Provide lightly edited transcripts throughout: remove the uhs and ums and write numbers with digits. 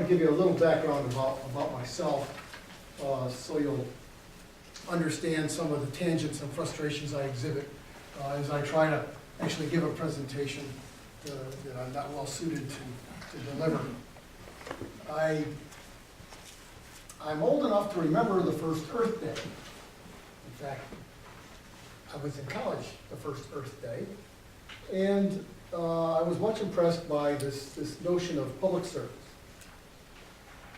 to give you a little background about myself, so you'll understand some of the tangents and frustrations I exhibit as I try to actually give a presentation that I'm not well suited to deliver. I'm old enough to remember the first Earth Day. In fact, I was in college the first Earth Day, and I was much impressed by this notion of public service.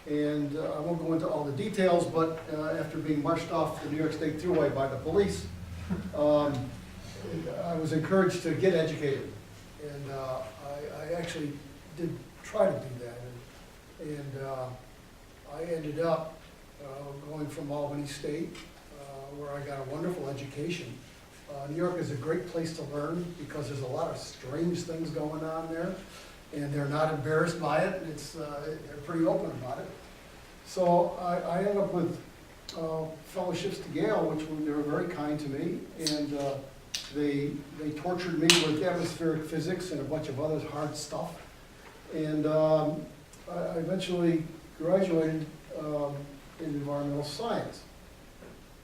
And I won't go into all the details, but after being marched off the New York State Thruway by the police, I was encouraged to get educated. And I actually did try to do that. And I ended up going from Albany State, where I got a wonderful education. New York is a great place to learn because there's a lot of strange things going on there, and they're not embarrassed by it. They're pretty open about it. So I ended up with fellowships to Yale, which they were very kind to me, and they tortured me with atmospheric physics and a bunch of other hard stuff. And I eventually graduated in environmental science.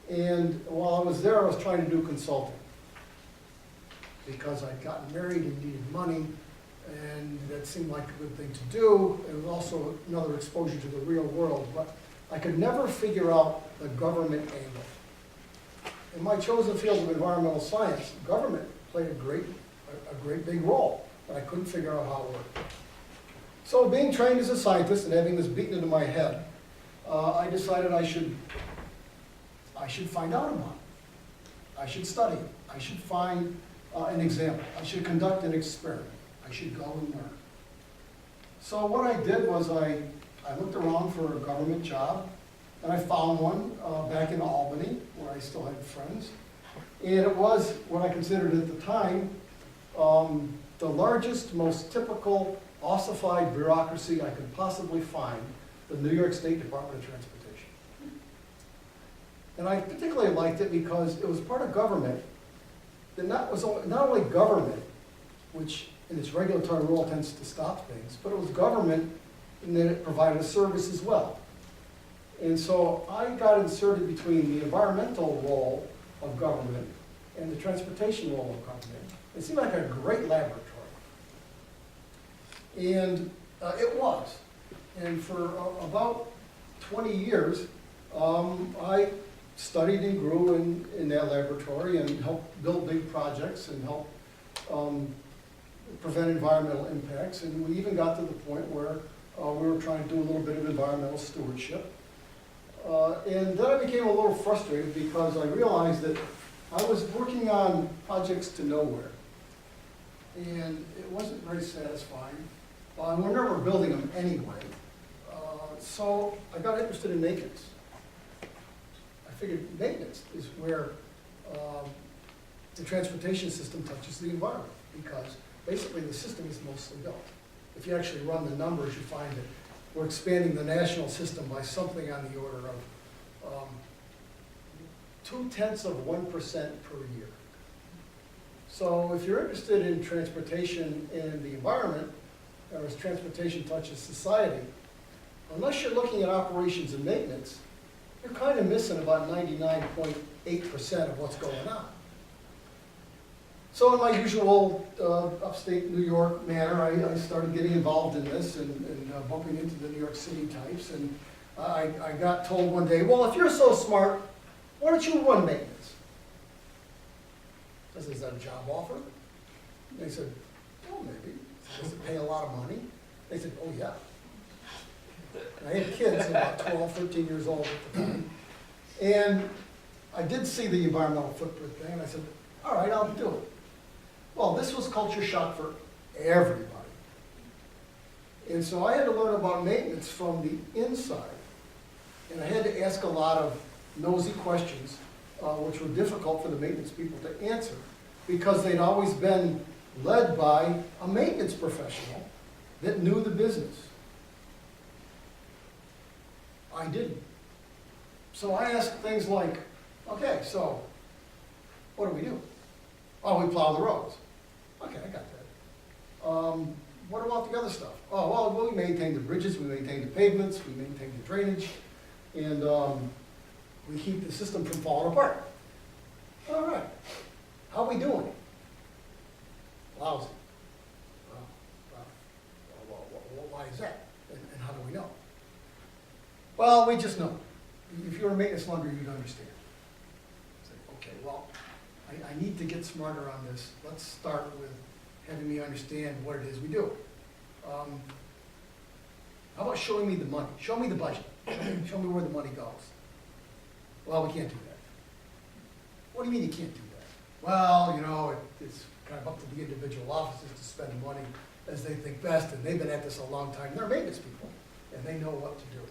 And while I was there, I was trying to do consulting because I'd gotten married and needed money, and that seemed like a good thing to do. It was also another exposure to the real world, but I could never figure out the government angle. In my chosen field of environmental science, government played a great big role, but I couldn't figure out how it worked. So being trained as a scientist and having this beaten into my head, I decided I should find out about it. I should study it. I should find an example. I should conduct an experiment. I should go and learn. So what I did was I looked around for a government job, and I found one back in Albany, where I still had friends. And it was what I considered at the time the largest, most typical, ossified bureaucracy I could possibly find, the New York State Department of Transportation. And I particularly liked it because it was part of government that was not only government, which in its regulatory role tends to stop things, but it was government in that it provided a service as well. And so I got inserted between the environmental role of government and the transportation role of government. It seemed like a great laboratory. And it was. And for about 20 years, I studied and grew in that laboratory and helped build big projects and help prevent environmental impacts. And we even got to the point where we were trying to do a little bit of environmental stewardship. And then I became a little frustrated because I realized that I was working on projects to nowhere. And it wasn't very satisfying. We were never building them anyway. So I got interested in maintenance. I figured maintenance is where the transportation system touches the environment, because basically the system is mostly built. If you actually run the numbers, you find that we're expanding the national system by something on the order of 0.2% per year. So if you're interested in transportation and the environment, or as transportation touches society, unless you're looking at operations and maintenance, you're kind of missing about 99.8% of what's going on. So in my usual upstate New York manner, I started getting involved in this and bumping into the New York City types. And I got told one day, well, if you're so smart, why don't you run maintenance? I said, is that a job offer? And they said, well, maybe. Does it pay a lot of money? They said, oh, yeah. And I had kids, about 12, 13 years old at the time. And I did see the environmental footprint thing, and I said, all right, I'll do it. Well, this was culture shock for everybody. And so I had to learn about maintenance from the inside. And I had to ask a lot of nosy questions, which were difficult for the maintenance people to answer, because they'd always been led by a maintenance professional that knew the business. I didn't. So I asked things like, okay, so what do we do? Oh, we plow the roads. Okay, I got that. what about the other stuff? Oh, well, we maintain the bridges, we maintain the pavements, we maintain the drainage, and we keep the system from falling apart. All right, how are we doing? Lousy. Well, why is that? And how do we know? Well, we just know. If you're a maintenance lender, you'd understand. Say, okay, well, I need to get smarter on this. Let's start with having me understand what it is we do. How about showing me the money? Show me the budget. Show me where the money goes. Well, we can't do that. What do you mean you can't do that? Well, you know, it's kind of up to the individual offices to spend money as they think best, and they've been at this a long time. They're maintenance people, and they know what to do.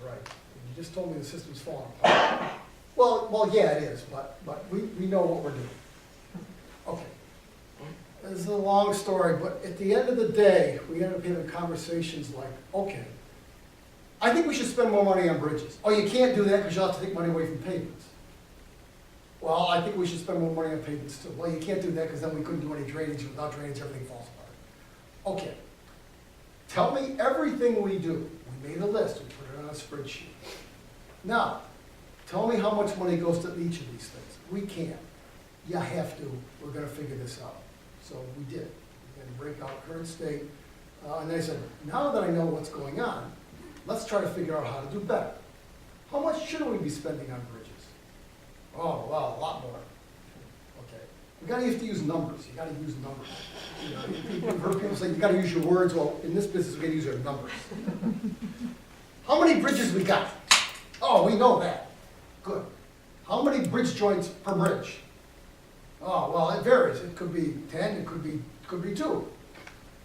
Right. And you just told me the system's falling apart. Well, yeah, it is, but we know what we're doing. Okay. This is a long story, but at the end of the day, we end up having conversations like, okay, I think we should spend more money on bridges. Oh, you can't do that because you'll have to take money away from pavements. Well, I think we should spend more money on pavements too. Well, you can't do that because then we couldn't do any drainage. Without drainage, everything falls apart. Okay. Tell me everything we do. We made a list. We put it on a spreadsheet. Now, tell me how much money goes to each of these things. We can't. You have to. We're going to figure this out. So we did. We had to break out current state. And they said, now that I know what's going on, let's try to figure out how to do better. How much should we be spending on bridges? Oh, well, a lot more. Okay. You have to use numbers. You got to use numbers. You know, you've heard people say you got to use your words. Well, in this business, we got to use our numbers. How many bridges we got? Oh, we know that. Good. How many bridge joints per bridge? Oh, well, it varies. It could be 10. It could be 2.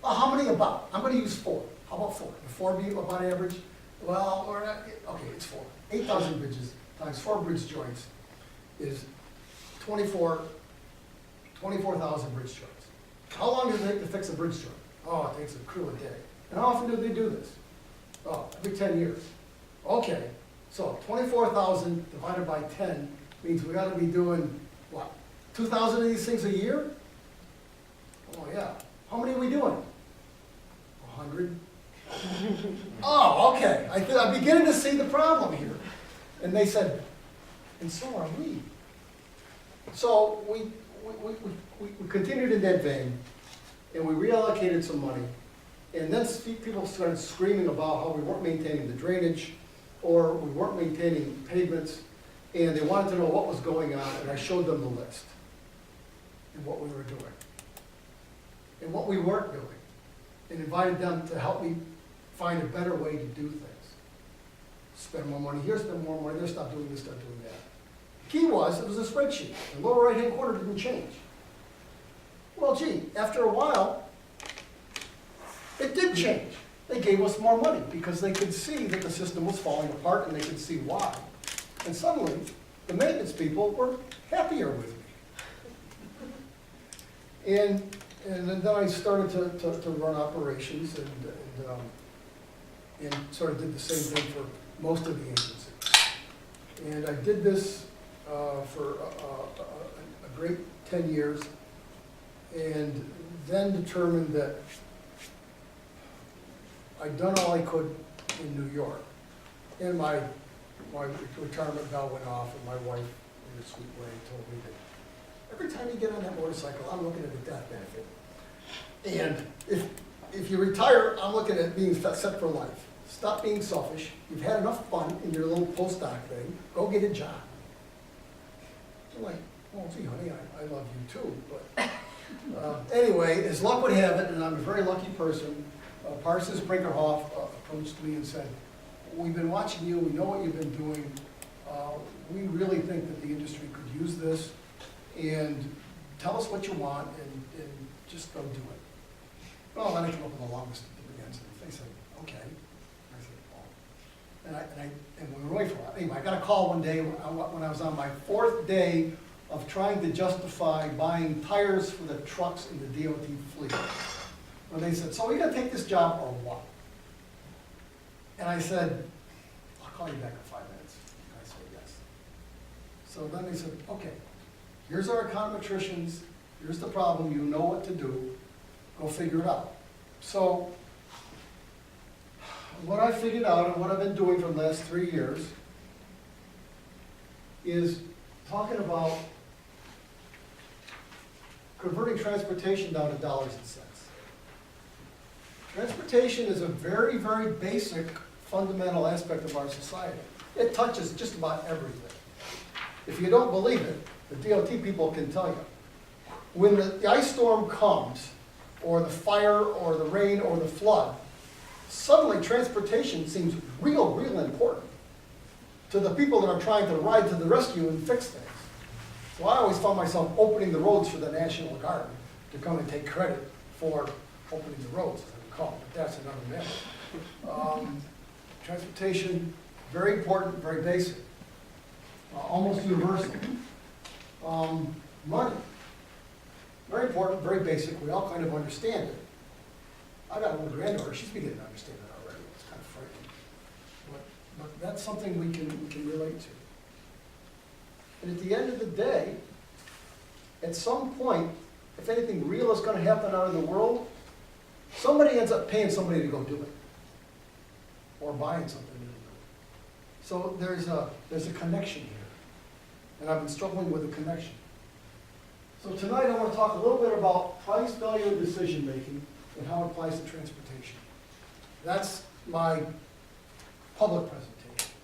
Well, how many about? I'm going to use 4. How about 4? Would 4 be about average? Well, or not. Okay, it's 4. 8,000 bridges times 4 bridge joints is 24,000 bridge joints. How long does it take to fix a bridge joint? Oh, it takes a crew a day. And how often do they do this? Oh, every 10 years. Okay, so 24,000 divided by 10 means we got to be doing, what, 2,000 of these things a year? Oh, yeah. How many are we doing? 100. Oh, okay. I'm beginning to see the problem here. And they said, and so are we. So we continued in that vein, and we reallocated some money. And then people started screaming about how we weren't maintaining the drainage, or we weren't maintaining pavements, and they wanted to know what was going on, and I showed them the list, and what we were doing, and what we weren't doing, and invited them to help me find a better way to do things. Spend more money here, spend more money there, stop doing this, stop doing that. The key was, it was a spreadsheet. The lower right-hand corner didn't change. Well, gee, after a while, it did change. They gave us more money because they could see that the system was falling apart, and they could see why. And suddenly, the maintenance people were happier with me. And then I started to run operations and sort of did the same thing for most of the agency. And I did this for a great 10 years, and then determined that I'd done all I could in New York. And my retirement bell went off, and my wife, in a sweet way, told me that every time you get on that motorcycle, I'm looking at a death benefit. And if you retire, I'm looking at being set for life. Stop being selfish. You've had enough fun in your little postdoc thing. Go get a job. I'm like, well, gee, honey, I love you too. But anyway, as luck would have it, and I'm a very lucky person, Parsons Brinckerhoff approached me and said, we've been watching you. We know what you've been doing. We really think that the industry could use this. And tell us what you want, and just go do it. Well, then I came up with a long list of demands, and they said, okay. I said, oh. And we were away for a while. Anyway, I got a call one day when I was on my 4th day of trying to justify buying tires for the trucks in the DOT fleet. When they said, so are you going to take this job or what? And I said, I'll call you back in 5 minutes. And I said, yes. So then they said, okay, here's our econometricians, here's the problem, you know what to do. go figure it out. So, what I figured out and what I've been doing for the last 3 years is talking about converting transportation down to dollars and cents. Transportation is a very, very basic, fundamental aspect of our society. It touches just about everything. If you don't believe it, the DOT people can tell you. When the ice storm comes, or the fire, or the rain, or the flood, suddenly transportation seems real, real important to the people that are trying to ride to the rescue and fix things. So I always found myself opening the roads for the National Guard to come and take credit for opening the roads, as I recall, but that's another matter. Transportation, very important, very basic, almost universal. Money, very important, very basic, we all kind of understand it. I got a little granddaughter, she's beginning to understand it already, it's kind of frightening. But that's something we can relate to. And at the end of the day, at some point, if anything real is going to happen out in the world, somebody ends up paying somebody to go do it, or buying something to do it. So there's a connection here, and I've been struggling with the connection. So tonight I want to talk a little bit about price, value, and decision making, and how it applies to transportation. That's my public presentation,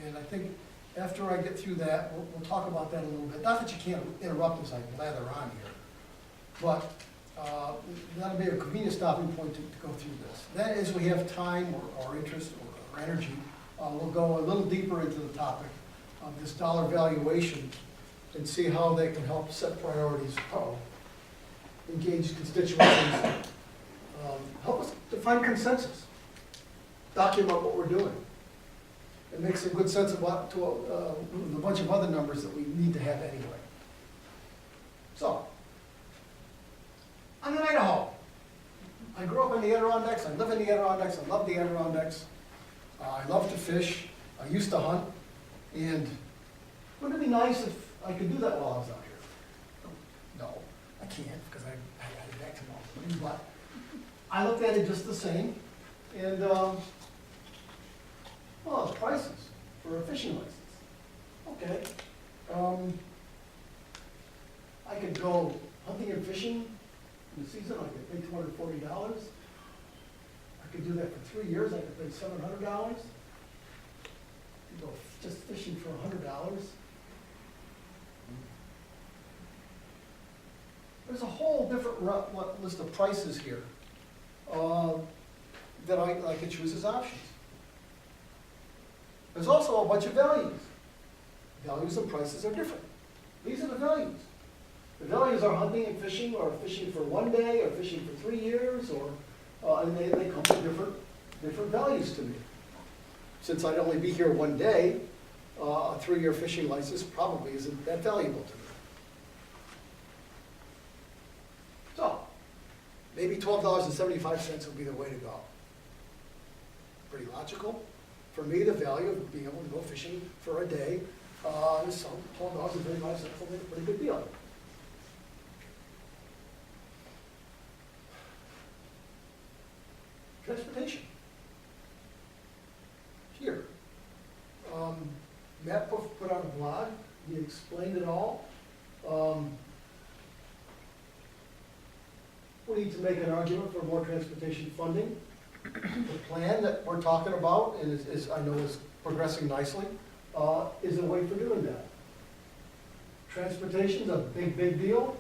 and I think after I get through that, we'll talk about that a little bit. Not that you can't interrupt as I blather on here, but that'll be a convenient stopping point to go through this. Then as we have time or interest or energy, we'll go a little deeper into the topic of this dollar valuation and see how they can help set priorities, engage constituencies, help us define consensus, document what we're doing. It makes a good sense of what to a bunch of other numbers that we need to have anyway. So, I'm in Idaho. I grew up in the Adirondacks. I live in the Adirondacks. I love the Adirondacks. I love to fish. I used to hunt. And wouldn't it be nice if I could do that while I was out here? No, I can't because I had back to normal. But I looked at it just the same. And well, it's prices for a fishing license. Okay. I could go hunting and fishing in the season. I could pay $240. I could do that for 3 years. I could pay $700. I could go just fishing for $100. There's a whole different list of prices here that I could choose as options. There's also a bunch of values. Values and prices are different. These are the values. The values are hunting and fishing, or fishing for 1 day, or fishing for 3 years, or and they come with different values to me. Since I'd only be here 1 day, a 3-year fishing license probably isn't that valuable to me. So, maybe $12.75 would be the way to go. Pretty logical. For me, the value of being able to go fishing for a day is $12.35 will be a pretty good deal. Transportation. Here. Matt put out a blog. He explained it all. We need to make an argument for more transportation funding. The plan that we're talking about, and is I know is progressing nicely, is a way for doing that. Transportation is a big, big deal.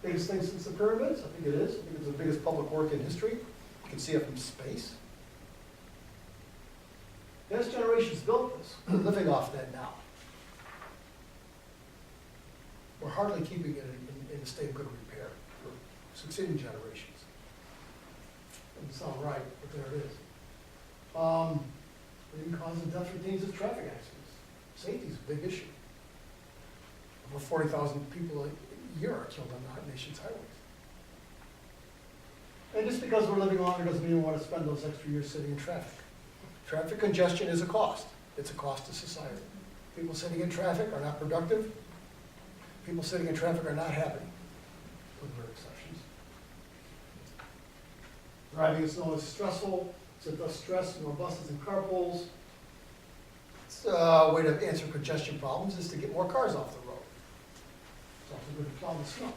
Biggest thing since the pyramids, I think it is. I think it's the biggest public work in history. You can see it from space. Past generations built this. We're living off that now. We're hardly keeping it in a state of good repair for succeeding generations. Doesn't sound right, but there it is. Leading cause of death for teens is traffic accidents. Safety is a big issue. Over 40,000 people a year are killed on the nation's highways. And just because we're living longer doesn't mean we want to spend those extra years sitting in traffic. Traffic congestion is a cost. It's a cost to society. People sitting in traffic are not productive. People sitting in traffic are not happy, with rare exceptions. Driving in snow is stressful, so it does stress, more buses and carpools. It's a way to answer congestion problems is to get more cars off the road. It's also good to plow the snow.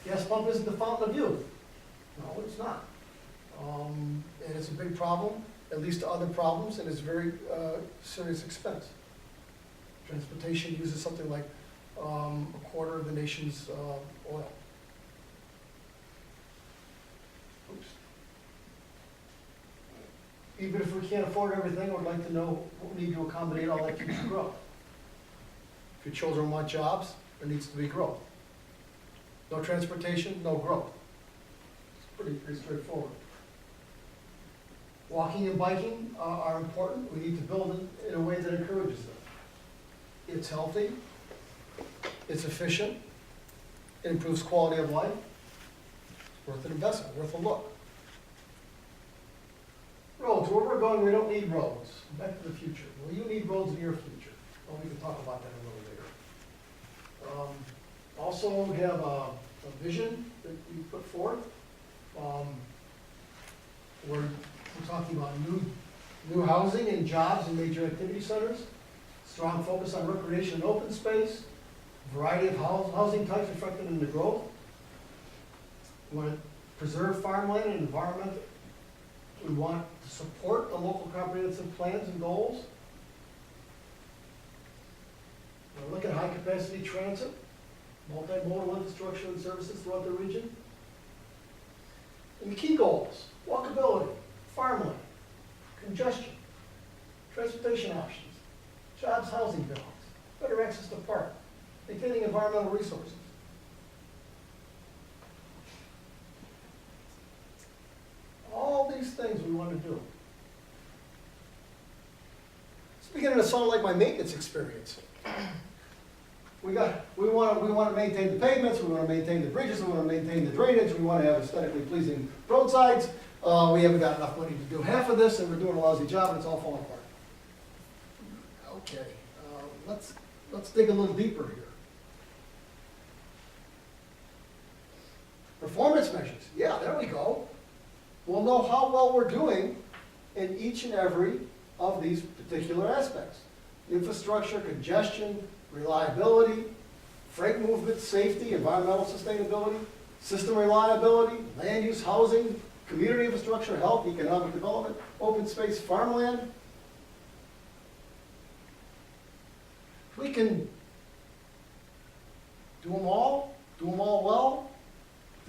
Gas pump isn't the fountain of youth. No, it's not. And it's a big problem, at least to other problems, and it's very serious expense. Transportation uses something like a quarter of the nation's oil. Oops. Even if we can't afford everything, I would like to know what we need to accommodate all that future growth. If your children want jobs, there needs to be growth. No transportation, no growth. It's pretty straightforward. Walking and biking are important. We need to build it in a way that encourages them. It's healthy, it's efficient, it improves quality of life. It's worth an investment, worth a look. Roads, where we're going, we don't need roads. Back to the future. Well, you need roads in your future. Well, we can talk about that a little later. Also, we have a vision that we put forth. We're talking about new housing and jobs in major activity centers, strong focus on recreation and open space, variety of housing types reflected in the growth. We want to preserve farmland and environment. We want to support the local comprehensive plans and goals. We look at high capacity transit, multimodal infrastructure and services throughout the region. And the key goals: walkability, farmland, congestion, transportation options, jobs, housing balance, better access to park, maintaining environmental resources. All these things we want to do. It's beginning to sound like my maintenance experience. We want to maintain the pavements, we want to maintain the bridges, we want to maintain the drainage, we want to have aesthetically pleasing roadsides. We haven't got enough money to do half of this, and we're doing a lousy job, and it's all falling apart. Okay, let's dig a little deeper here. Performance measures, yeah, there we go. We'll know how well we're doing in each and every of these particular aspects. Infrastructure, congestion, reliability, freight movement, safety, environmental sustainability, system reliability, land use, housing, community infrastructure, health, economic development, open space, farmland. We can do them all well,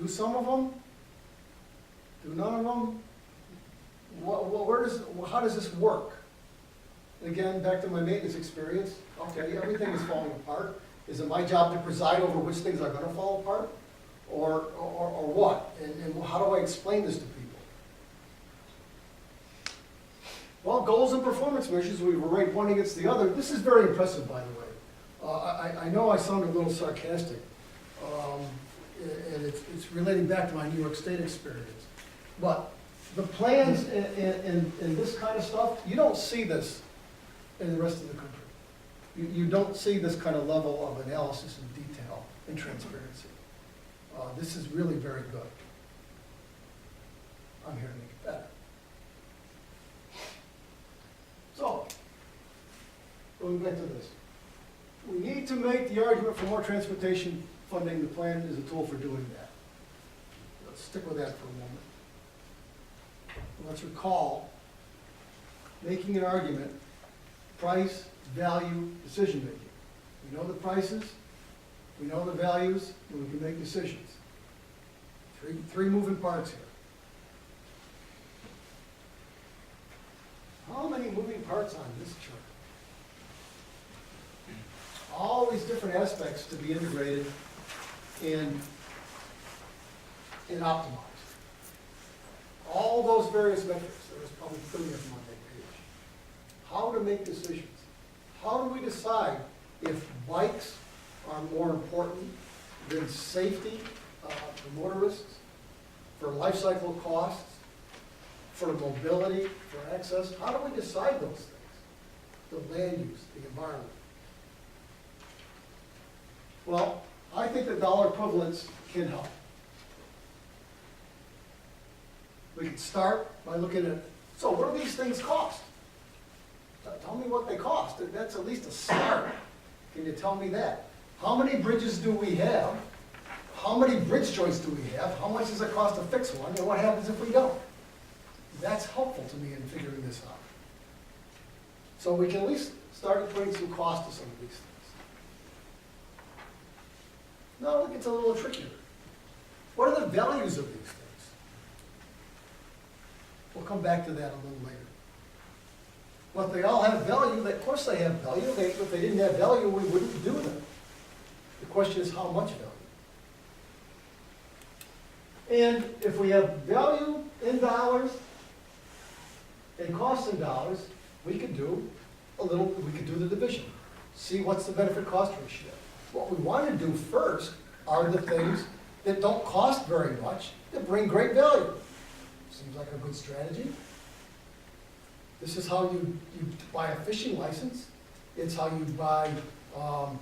do some of them, do none of them. How does this work? Again, back to my maintenance experience. Okay, everything is falling apart. Is it my job to preside over which things are going to fall apart, or what? And how do I explain this to people? Well, goals and performance measures, we were right one against the other. This is very impressive, by the way. I know I sound a little sarcastic, and it's relating back to my New York State experience. But the plans and this kind of stuff, you don't see this in the rest of the country. You don't see this kind of level of analysis and detail and transparency. This is really very good. I'm here to make it better. So, going back to this. We need to make the argument for more transportation funding. The plan is a tool for doing that. Let's stick with that for a moment. Let's recall making an argument: price, value, decision making. We know the prices, we know the values, and we can make decisions. Three moving parts here. How many moving parts on this chart? All these different aspects to be integrated and optimized. All those various metrics, there's probably 30 of them on that page. How to make decisions. How do we decide if bikes are more important than safety for motorists, for life cycle costs, for mobility, for access? How do we decide those things? The land use, the environment. Well, I think that dollar equivalents can help. We could start by looking at, so what do these things cost? Tell me what they cost. That's at least a start. Can you tell me that? How many bridges do we have? How many bridge joints do we have? How much does it cost to fix one? And what happens if we don't? That's helpful to me in figuring this out. So we can at least start putting some cost to some of these things. Now it gets a little trickier. What are the values of these things? We'll come back to that a little later. But they all have value. Of course they have value. If they didn't have value, we wouldn't do them. The question is how much value. And if we have value in dollars and cost in dollars, we could do the division. See what's the benefit cost ratio. What we want to do first are the things that don't cost very much, that bring great value. Seems like a good strategy. This is how you buy a fishing license. It's how you buy, how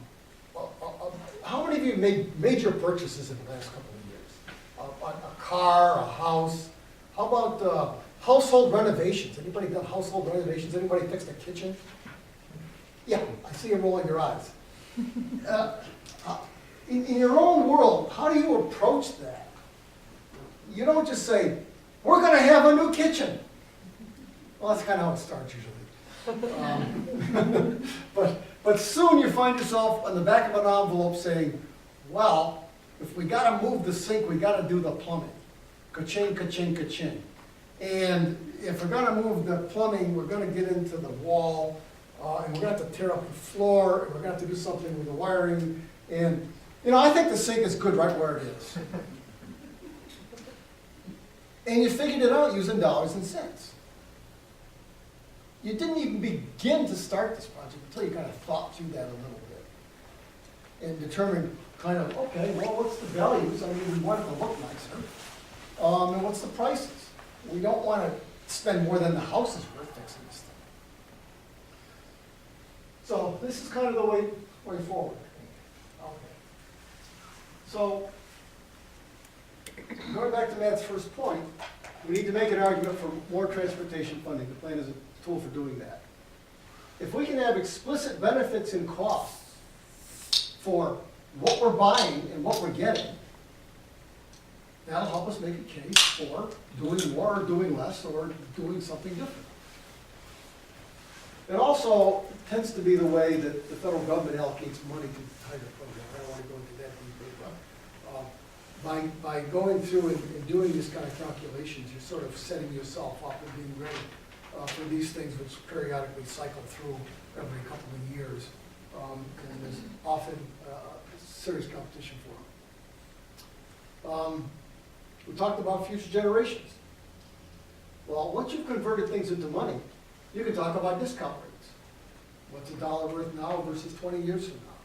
many of you made major purchases in the last couple of years? A car, a house. How about household renovations? Anybody done household renovations? Anybody fixed a kitchen? Yeah, I see you rolling your eyes. In your own world, how do you approach that? You don't just say, we're going to have a new kitchen. Well, that's kind of how it starts usually. But soon you find yourself on the back of an envelope saying, well, if we got to move the sink, we got to do the plumbing. Ka-ching, ka-ching, ka-ching. And if we're going to move the plumbing, we're going to get into the wall, and we're going to have to tear up the floor, and we're going to have to do something with the wiring. And, I think the sink is good right where it is. And you figured it out using dollars and cents. You didn't even begin to start this project until you kind of thought through that a little bit. And determined kind of, okay, well, what's the values? I mean, we want it to look nicer. And what's the prices? We don't want to spend more than the house is worth fixing this thing. So this is kind of the way forward. Okay. So going back to Matt's first point, we need to make an argument for more transportation funding. The plan is a tool for doing that. If we can have explicit benefits and costs for what we're buying and what we're getting, that'll help us make a case for doing more or doing less or doing something different. It also tends to be the way that the federal government allocates money to the Tiger program. I don't want to go into that deeply, but by going through and doing this kind of calculations, you're sort of setting yourself up and being ready for these things which periodically cycle through every couple of years. And there's often serious competition for them. We talked about future generations. Well, once you've converted things into money, you can talk about discount rates. What's a dollar worth now versus 20 years from now?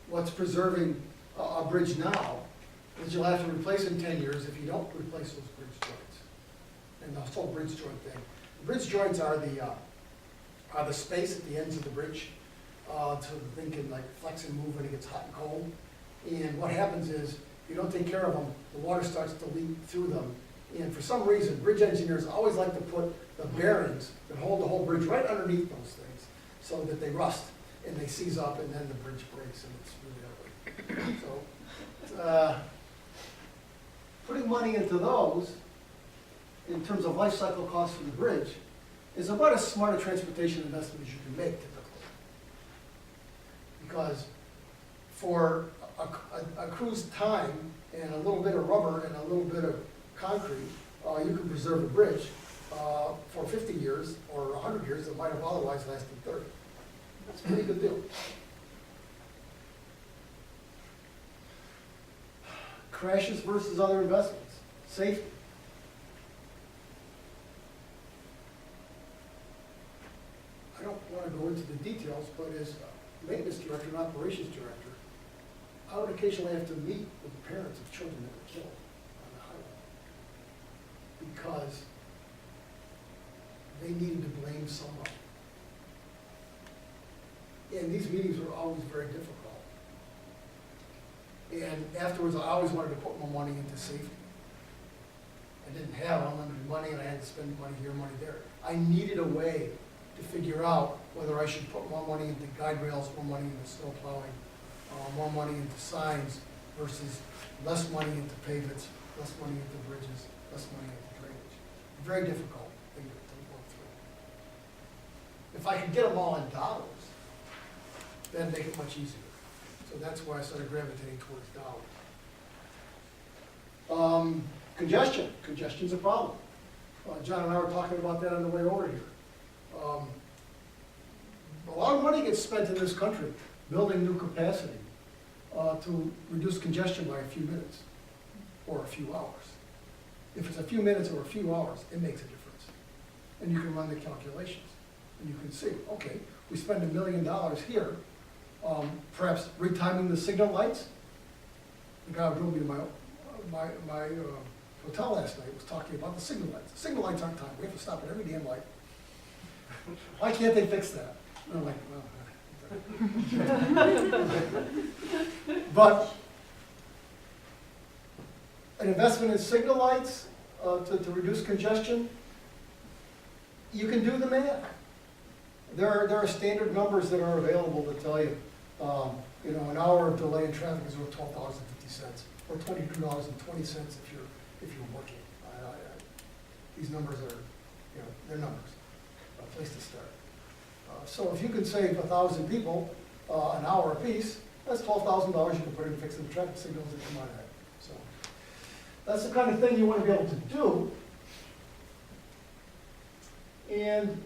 What's preserving a bridge now is you'll have to replace in 10 years if you don't replace those bridge joints. And the whole bridge joint thing. The bridge joints are the space at the ends of the bridge so the thing can like flex and move when it gets hot and cold. And what happens is, if you don't take care of them, the water starts to leak through them. And for some reason, bridge engineers always like to put the bearings that hold the whole bridge right underneath those things so that they rust and they seize up and then the bridge breaks and it's really ugly. So putting money into those in terms of life cycle costs for the bridge is about as smart a transportation investment as you can make typically. Because for a crew's time and a little bit of rubber and a little bit of concrete, you can preserve a bridge for 50 years or 100 years that might have otherwise lasted 30. That's a pretty good deal. Crashes versus other investments. Safety. I don't want to go into the details, but as maintenance director and operations director, I would occasionally have to meet with the parents of children that were killed on the highway because they needed to blame someone. And these meetings were always very difficult. And afterwards, I always wanted to put more money into safety. I didn't have them, and money and I had to spend money here, money there. I needed a way to figure out whether I should put more money into guide rails, more money into snow plowing, more money into signs versus less money into pavements, less money into bridges, less money into drainage. Very difficult thing to work through. If I could get them all in dollars, that'd make it much easier. So that's why I started gravitating towards dollars. Congestion. Congestion's a problem. John and I were talking about that on the way over here. A lot of money gets spent in this country building new capacity to reduce congestion by a few minutes or a few hours. If it's a few minutes or a few hours, it makes a difference. And you can run the calculations. And you can see, okay, we spend $1 million here, perhaps retiming the signal lights. The guy who drove me to my hotel last night was talking about the signal lights. The signal lights aren't timed. We have to stop at every damn light. Why can't they fix that? And I'm like, well. But an investment in signal lights to reduce congestion, you can do the math. There are standard numbers that are available to tell you, an hour of delay in traffic is worth $12.50 or $22.20 if you're working. These numbers are, they're numbers. A place to start. So if you can save 1,000 people an hour apiece, that's $12,000 you can put in fixing the traffic signals that come out of it. So that's the kind of thing you want to be able to do. And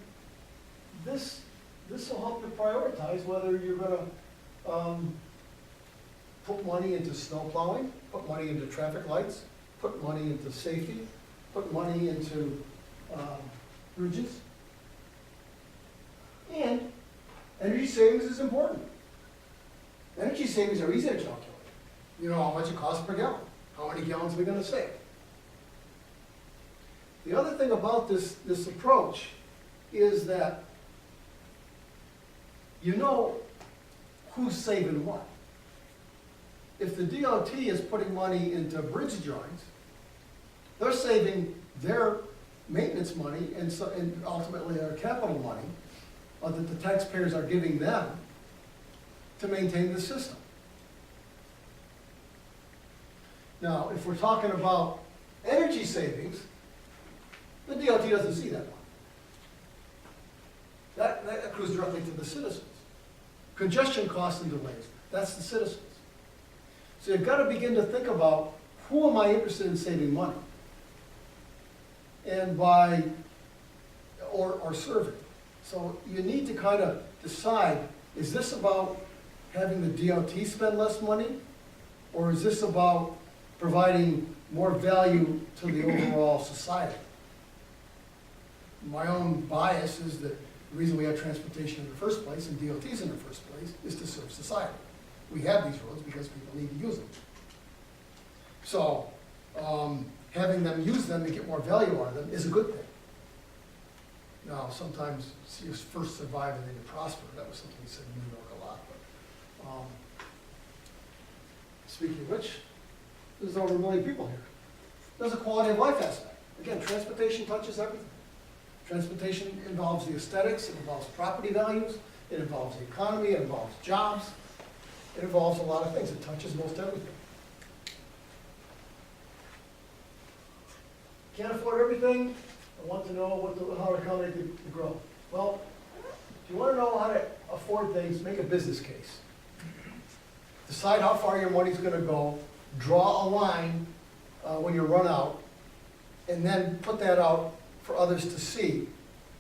this will help you prioritize whether you're going to put money into snow plowing, put money into traffic lights, put money into safety, put money into bridges. And energy savings is important. Energy savings are easy to calculate. You know how much it costs per gallon. How many gallons are we going to save? The other thing about this approach is that you know who's saving what. If the DOT is putting money into bridge joints, they're saving their maintenance money and ultimately their capital money that the taxpayers are giving them to maintain the system. Now, if we're talking about energy savings, the DOT doesn't see that one. That accrues directly to the citizens. Congestion costs and delays, that's the citizens. So you've got to begin to think about who am I interested in saving money and or serving. So you need to kind of decide, is this about having the DOT spend less money? Or is this about providing more value to the overall society? My own bias is that the reason we have transportation in the first place and DOTs in the first place is to serve society. We have these roads because people need to use them. So having them use them and get more value out of them is a good thing. Now, sometimes you first survive and then you prosper. That was something we said in New York a lot. But, speaking of which, there's over 1 million people here. There's a quality of life aspect. Again, transportation touches everything. Transportation involves the aesthetics, it involves property values, it involves the economy, it involves jobs, it involves a lot of things. It touches most everything. Can't afford everything. I want to know how to accommodate the growth. Well, if you want to know how to afford things, make a business case. Decide how far your money's going to go. Draw a line when you run out, and then put that out for others to see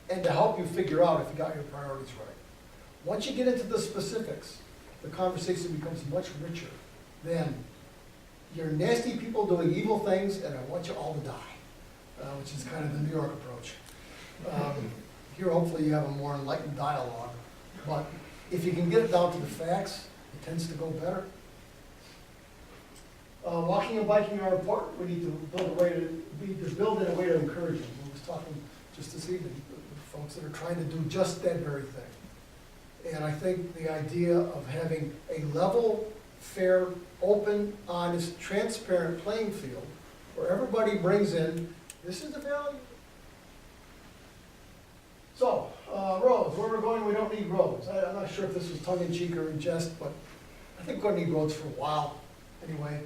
and to help you figure out if you got your priorities right. Once you get into the specifics, the conversation becomes much richer than you're nasty people doing evil things and I want you all to die, which is kind of the New York approach. Here, hopefully, you have a more enlightened dialogue, but if you can get it down to the facts, it tends to go better. Walking and biking are important. We need to build in a way to encourage them. I was talking just this evening with folks that are trying to do just that very thing. And I think the idea of having a level, fair, open, honest, transparent playing field where everybody brings in, this is the value, So, roads, where we're going, we don't need roads. I'm not sure if this was tongue in cheek or in jest, but I think we're gonna need roads for a while, anyway.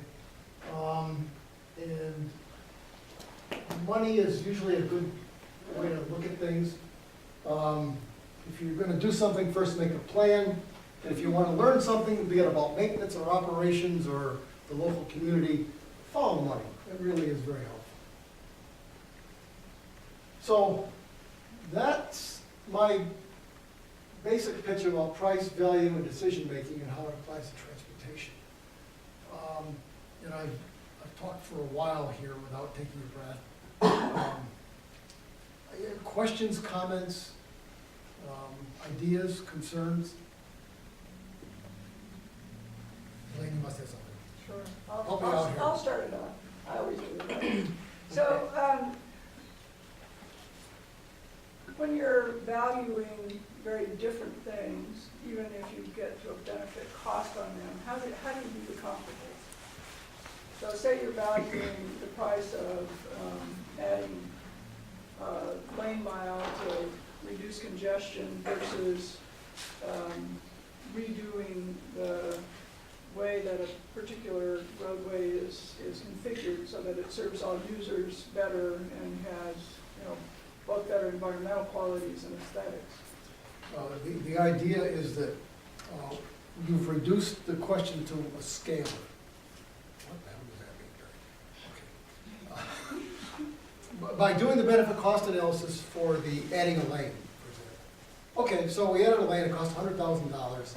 And money is usually a good way to look at things. If you're gonna do something, first make a plan. And if you wanna learn something, be it about maintenance or operations or the local community, follow money. It really is very helpful. So that's my basic picture about price, value, and decision-making and how it applies to transportation. And I've talked for a while here without taking a breath. Questions, comments, ideas, concerns? Elaine, you must have something. Sure. Help me out here. I'll start it off. I always do that. So, when you're valuing very different things, even if you get to a benefit cost on them, how do you do the comparable? So say you're valuing the price of adding lane mile to reduce congestion versus redoing the way that a particular roadway is configured so that it serves all users better and has, both better environmental qualities and aesthetics. The idea is that you've reduced the question to a scale. What the hell does that mean, Gary? Okay. By doing the benefit cost analysis for the adding a lane, for example. Okay, so we added a lane, it cost $100,000,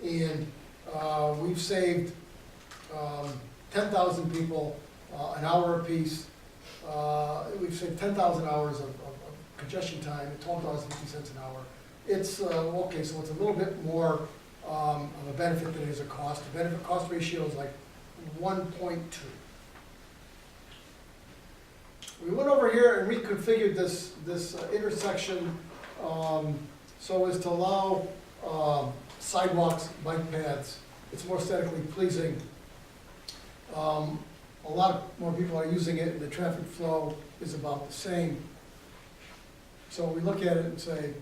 and we've saved 10,000 people an hour apiece. We've saved 10,000 hours of congestion time at $12.50 an hour. It's, okay, so it's a little bit more of a benefit than it is a cost. The benefit cost ratio is like 1.2. We went over here and reconfigured this intersection so as to allow sidewalks, bike paths. It's more aesthetically pleasing. A lot more people are using it, and the traffic flow is about the same. So we look at it and say,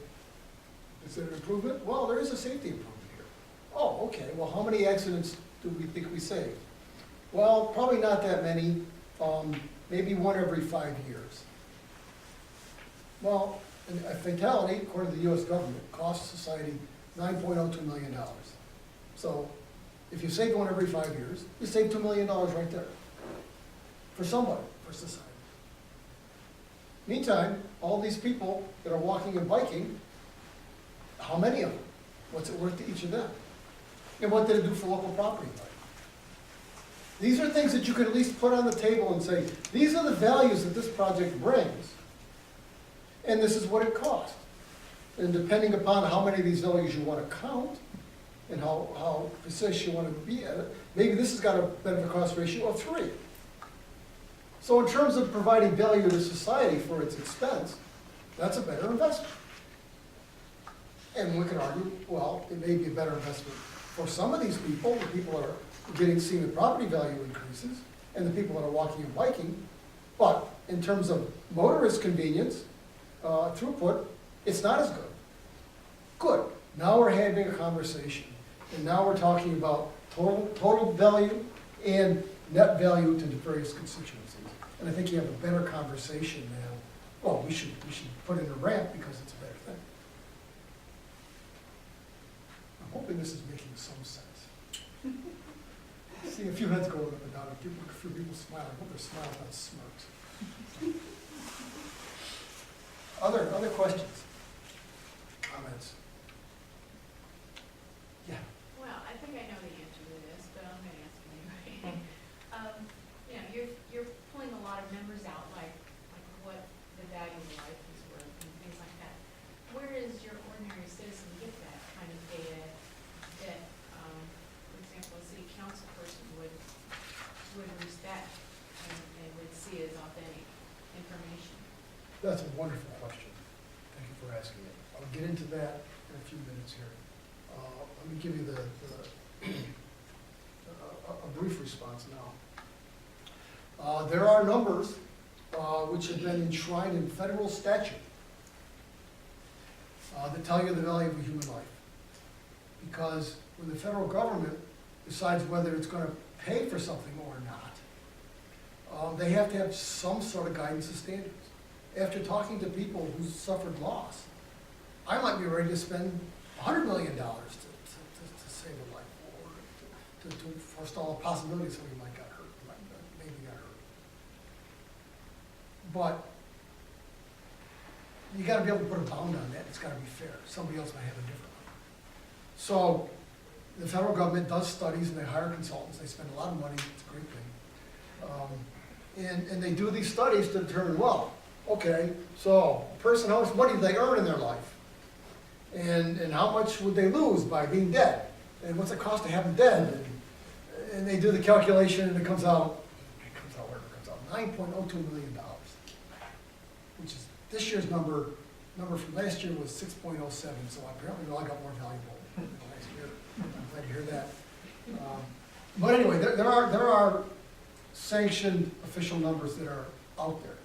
is it an improvement? Well, there is a safety improvement here. Oh, okay, well, how many accidents do we think we saved? Well, probably not that many, maybe one every 5 years. Well, a fatality, according to the US government, costs society $9.02 million. So if you save one every 5 years, you save $2 million right there. For somebody, for society. Meantime, all these people that are walking and biking, how many of them? What's it worth to each of them? And what did it do for local property value? These are things that you can at least put on the table and say, these are the values that this project brings, and this is what it cost. And depending upon how many of these values you want to count, and how precise you want to be at it, maybe this has got a benefit cost ratio of 3. So in terms of providing value to society for its expense, that's a better investment. And we can argue, well, it may be a better investment for some of these people, the people that are seeing the property value increases, and the people that are walking and biking, but in terms of motorist convenience, throughput, it's not as good. Good, now we're having a conversation, and now we're talking about total value and net value to the various constituencies. And I think you have a better conversation now. Well, we should put in a ramp because it's a better thing. I'm hoping this is making some sense. See a few heads go up and down, a few people smile. I hope they're smiling, not smirks. Other questions? Comments? Yeah. Well, I think I know the answer to this, but I'm going to ask anyway. You're pulling a lot of numbers out, like what the value of life is worth and things like that. Where does your ordinary citizen get that kind of data that, for example, a city council person would respect and would see as authentic information? That's a wonderful question. Thank you for asking it. I'll get into that in a few minutes here. Let me give you a brief response now. There are numbers which have been enshrined in federal statute that tell you the value of a human life. Because when the federal government decides whether it's gonna pay for something or not, they have to have some sort of guidance and standards. After talking to people who suffered loss, I might be ready to spend $100 million to save a life, or to forestall a possibility somebody might get hurt, maybe got hurt. But you gotta be able to put a bound on that, it's gotta be fair, somebody else might have a different one. So, the federal government does studies and they hire consultants, they spend a lot of money, it's a great thing. And they do these studies to determine, well, okay, so, a person, how much money do they earn in their life? And how much would they lose by being dead? And what's the cost to have them dead? And they do the calculation and it comes out whatever it comes out, $9.02 million. Which is, this year's number from last year was 6.07, so apparently we all got more valuable than last year. I'm glad to hear that. But anyway, there are sanctioned official numbers that are out there.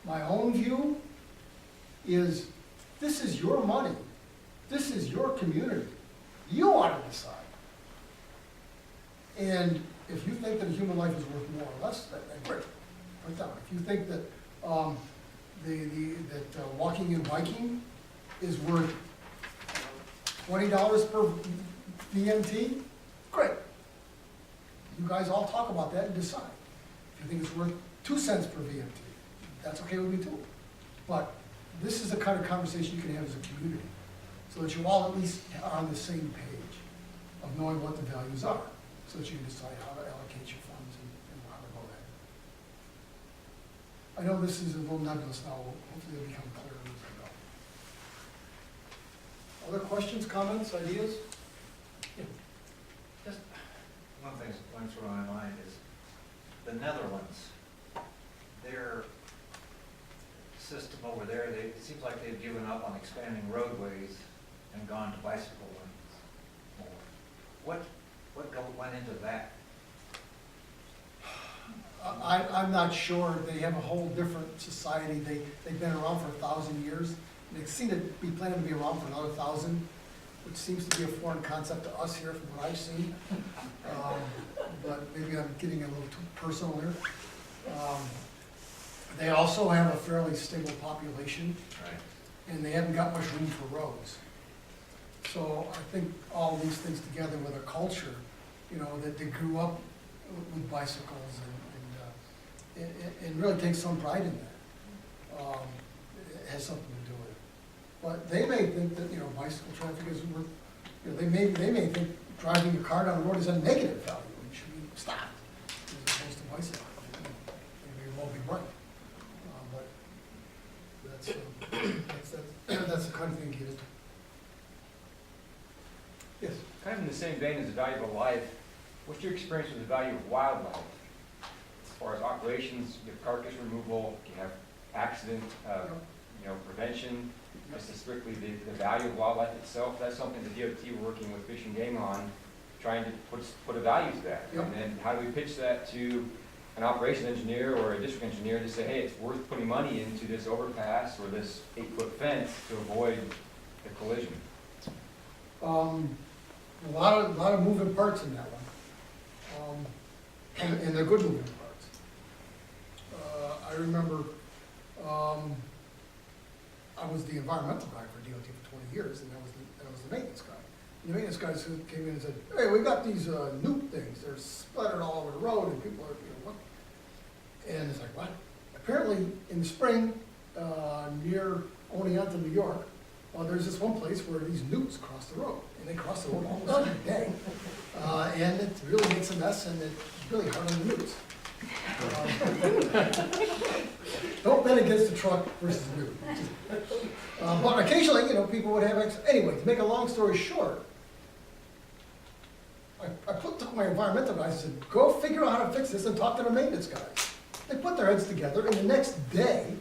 My own view is, this is your money. This is your community. You ought to decide. And if you think that a human life is worth more or less, then great, put it down. If you think that walking and biking is worth $20 per VMT, great. You guys all talk about that and decide. If you think it's worth 2 cents per VMT, that's okay with me too. But this is the kind of conversation you can have as a community, so that you all at least are on the same page of knowing what the values are, so that you can decide how to allocate your funds and how to go at it. I know this is a little nebulous now, hopefully it'll become clearer as I go. Other questions, comments, ideas? Just one thing that went through my mind is the Netherlands, their system over there, it seems like they've given up on expanding roadways and gone to bicycle lanes more. What went into that? I'm not sure. They have a whole different society. They've been around for 1,000 years. They seem to be planning to be around for another 1,000, which seems to be a foreign concept to us here from what I've seen. But maybe I'm getting a little too personal here. They also have a fairly stable population, Right. and they haven't got much room for roads. So I think all these things together with a culture, that they grew up with bicycles and really take some pride in that. It has something to do with it. But they may think that, bicycle traffic is worth, they may think driving a car down the road is a negative value and should be stopped as opposed to bicycle. They may well be right. But that's the kind of thing you get into. Yes? Kind of in the same vein as the value of a life, what's your experience with the value of wildlife? As far as operations, you have carcass removal, you have accident, prevention, just strictly the value of wildlife itself. That's something the DOT we're working with Fish and Game on, trying to put a value to that. Yep. And then how do we pitch that to an operations engineer or a district engineer to say, hey, it's worth putting money into this overpass or this 8-foot fence to avoid the collision? A lot of moving parts in that one, and they're good moving parts. I remember I was the environmental guy for DOT for 20 years, and I was the maintenance guy. And the maintenance guys who came in and said, "Hey, we got these newt things. They're splattered all over the road, and people are, what?" And it's like, what? Apparently, in the spring, near Oneonta, New York, there's this one place where these newts cross the road, and they cross the road almost every day. And it really makes a mess, and it's really hard on the newts. Don't bet against the truck versus the newt. But occasionally, people would have, anyway, to make a long story short, I took my environmental guys and said, go figure out how to fix this and talk to the maintenance guys. They put their heads together, and the next day,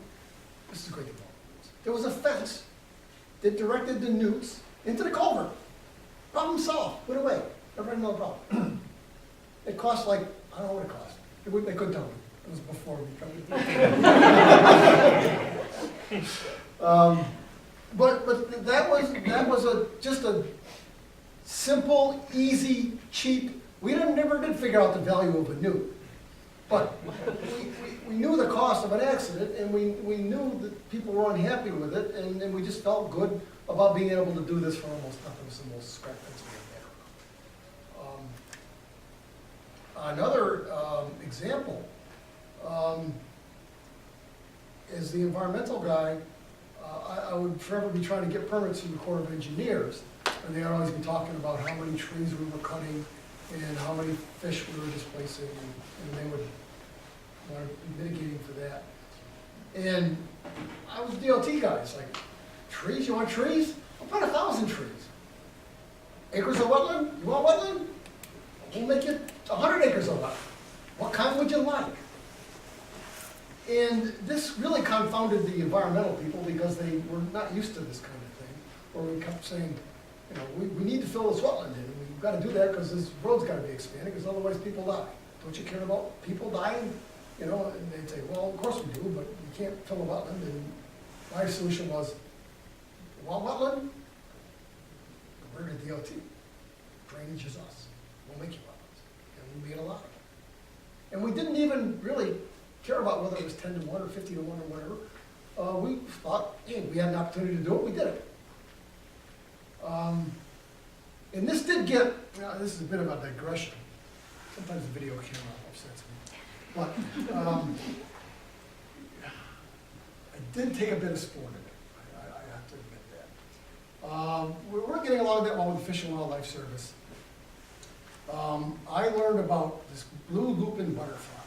this is a great thing, there was a fence that directed the newts into the culvert. Problem solved, went away, never had another problem. It cost I don't know what it cost. They couldn't tell me. It was before we But that was just a simple, easy, cheap, never did figure out the value of a newt. But we knew the cost of an accident, and we knew that people were unhappy with it, and we just felt good about being able to do this for almost nothing. It was the most scrap things we had there. Another example is the environmental guy. I would forever be trying to get permits from the Corps of Engineers, and they would always be talking about how many trees we were cutting and how many fish we were displacing, and they would want to be mitigating for that. And I was DOT guy. It's like, trees? You want trees? I'll plant 1,000 trees. Acres of wetland? You want wetland? We'll make it 100 acres of wetland. What kind would you like? And this really confounded the environmental people because they were not used to this kind of thing, where we kept saying, you know, we need to fill this wetland in, and we've got to do that because this road's got to be expanded, because otherwise people die. Don't you care about people dying? You know, and they'd say, well, of course we do, but you can't fill a wetland. And my solution was, you want wetland? We're the DOT. Drainage is us. We'll make you wetlands. And we made a lot of them. And we didn't even really care about whether it was 10 to 1 or 50 to 1 or whatever. We thought, hey, we had an opportunity to do it, we did it. And this did get, this is a bit of a digression. Sometimes the video camera upsets me. But I did take a bit of sport in it. I have to admit that. We weren't getting along that well with the Fish and Wildlife Service. I learned about this blue lupin butterfly.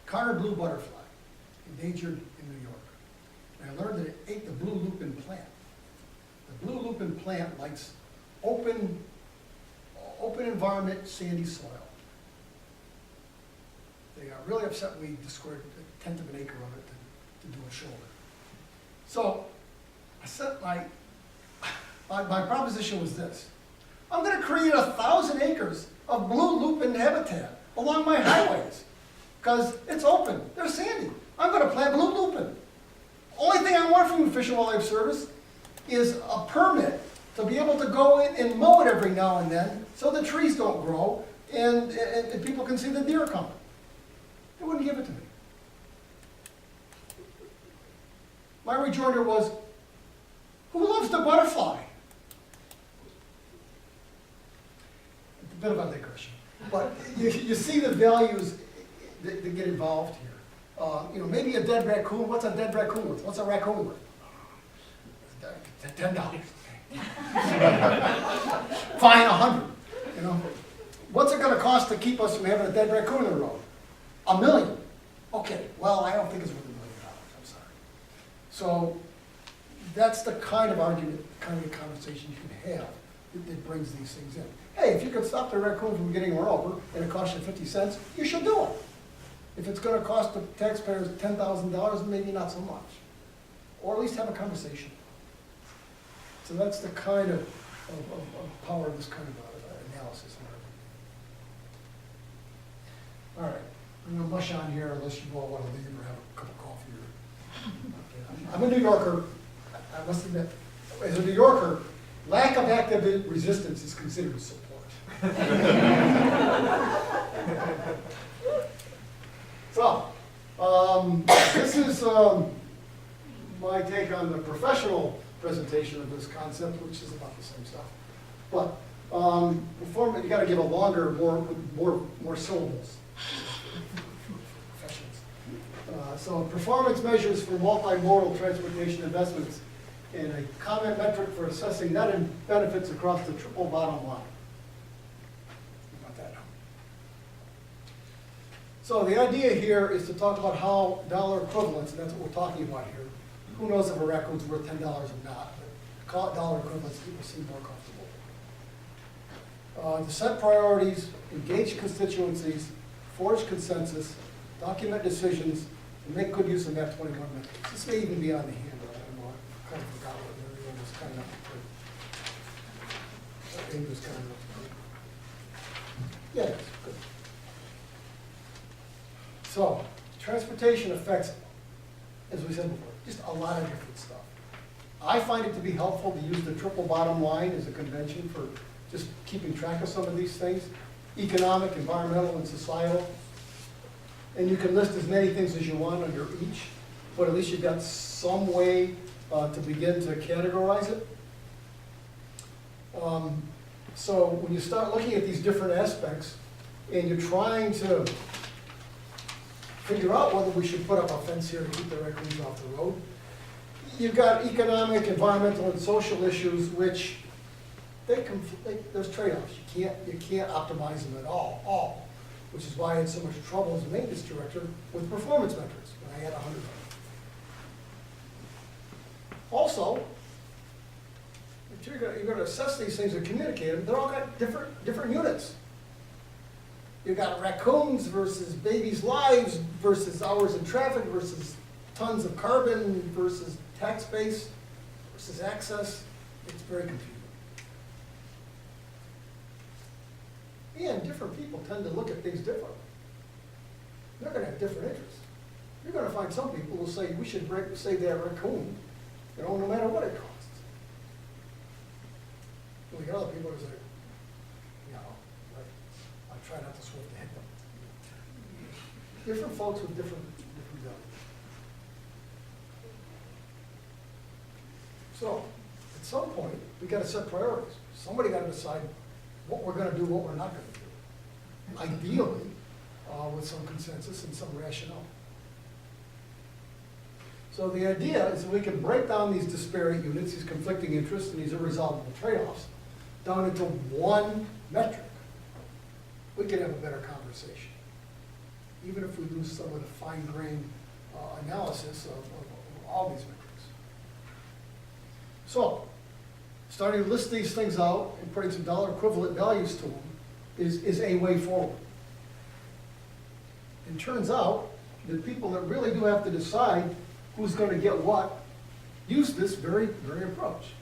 Carter blue butterfly, endangered in New York. And I learned that it ate the blue lupin plant. The blue lupin plant likes open environment, sandy soil. They got really upset when we destroyed 1/10 of an acre of it to do a shoulder. So I said my proposition was this. I'm going to create 1,000 acres of blue lupin habitat along my highways. Because it's open, they're sandy. I'm going to plant blue lupin. Only thing I want from the Fish and Wildlife Service is a permit to be able to go in and mow it every now and then so the trees don't grow and people can see the deer coming. They wouldn't give it to me. My rejoinder was, who loves the butterfly? It's a bit of a digression. But you see the values that get involved here. You know, maybe a dead raccoon. What's a dead raccoon worth? What's a raccoon worth? $10. Fine, 100. You know, what's it going to cost to keep us from having a dead raccoon in the road? $1 million. Okay, well, I don't think it's worth $1 million. I'm sorry. So that's the kind of argument, kind of conversation you can have that brings these things in. Hey, if you could stop the raccoon from getting run over and it costs you 50 cents, you should do it. If it's going to cost the taxpayers $10,000, maybe not so much. Or at least have a conversation. So that's the kind of power of this kind of analysis. All right, I'm going to mush on here unless you all want to leave or have a cup of coffee. Okay. I'm a New Yorker. I must admit, as a New Yorker, lack of active resistance is considered support. So, this is my take on the professional presentation of this concept, which is about the same stuff. But you got to give a longer, more syllables. Professionals. So, performance measures for multimodal transportation investments, and a comment metric for assessing net benefits across the triple bottom line. So the idea here is to talk about how dollar equivalents, and that's what we're talking about here. Who knows if a raccoon's worth $10 or not, but call it dollar equivalents, people seem more comfortable. To set priorities, engage constituencies, forge consensus, document decisions, and make good use of MAP 21 metrics. This may even be on the handout, I don't know, I kind of forgot what everyone was kind of up to. Amy was kind of up to. Yeah, that's good. So, transportation affects, as we said before, just a lot of different stuff. I find it to be helpful to use the triple bottom line as a convention for just keeping track of some of these things, economic, environmental, and societal. And you can list as many things as you want under each, but at least you've got some way to begin to categorize it. So when you start looking at these different aspects, and you're trying to figure out whether we should put up a fence here to keep the raccoons off the road, you've got economic, environmental, and social issues, which there's trade-offs. You can't optimize them at all, which is why I had so much trouble as a maintenance director with performance metrics when I had 100 of them. Also, if you're going to assess these things and communicate them, they're all got different units. You've got raccoons versus babies' lives versus hours in traffic versus tons of carbon versus tax base versus access. It's very confusing. And different people tend to look at things differently. They're going to have different interests. You're going to find some people who say we should save that raccoon, no matter what it costs. And we got other people who say, I try not to sweat the heck up. Different folks with different values. So, at some point, we got to set priorities. Somebody got to decide what we're going to do, what we're not going to do. Ideally, with some consensus and some rationale. So the idea is that we can break down these disparate units, these conflicting interests, and these irresolvable trade-offs down into one metric. We can have a better conversation, even if we lose some of the fine-grained analysis of all these metrics. So, starting to list these things out and putting some dollar equivalent values to them is a way forward. It turns out that people that really do have to decide who's going to get what use this very approach.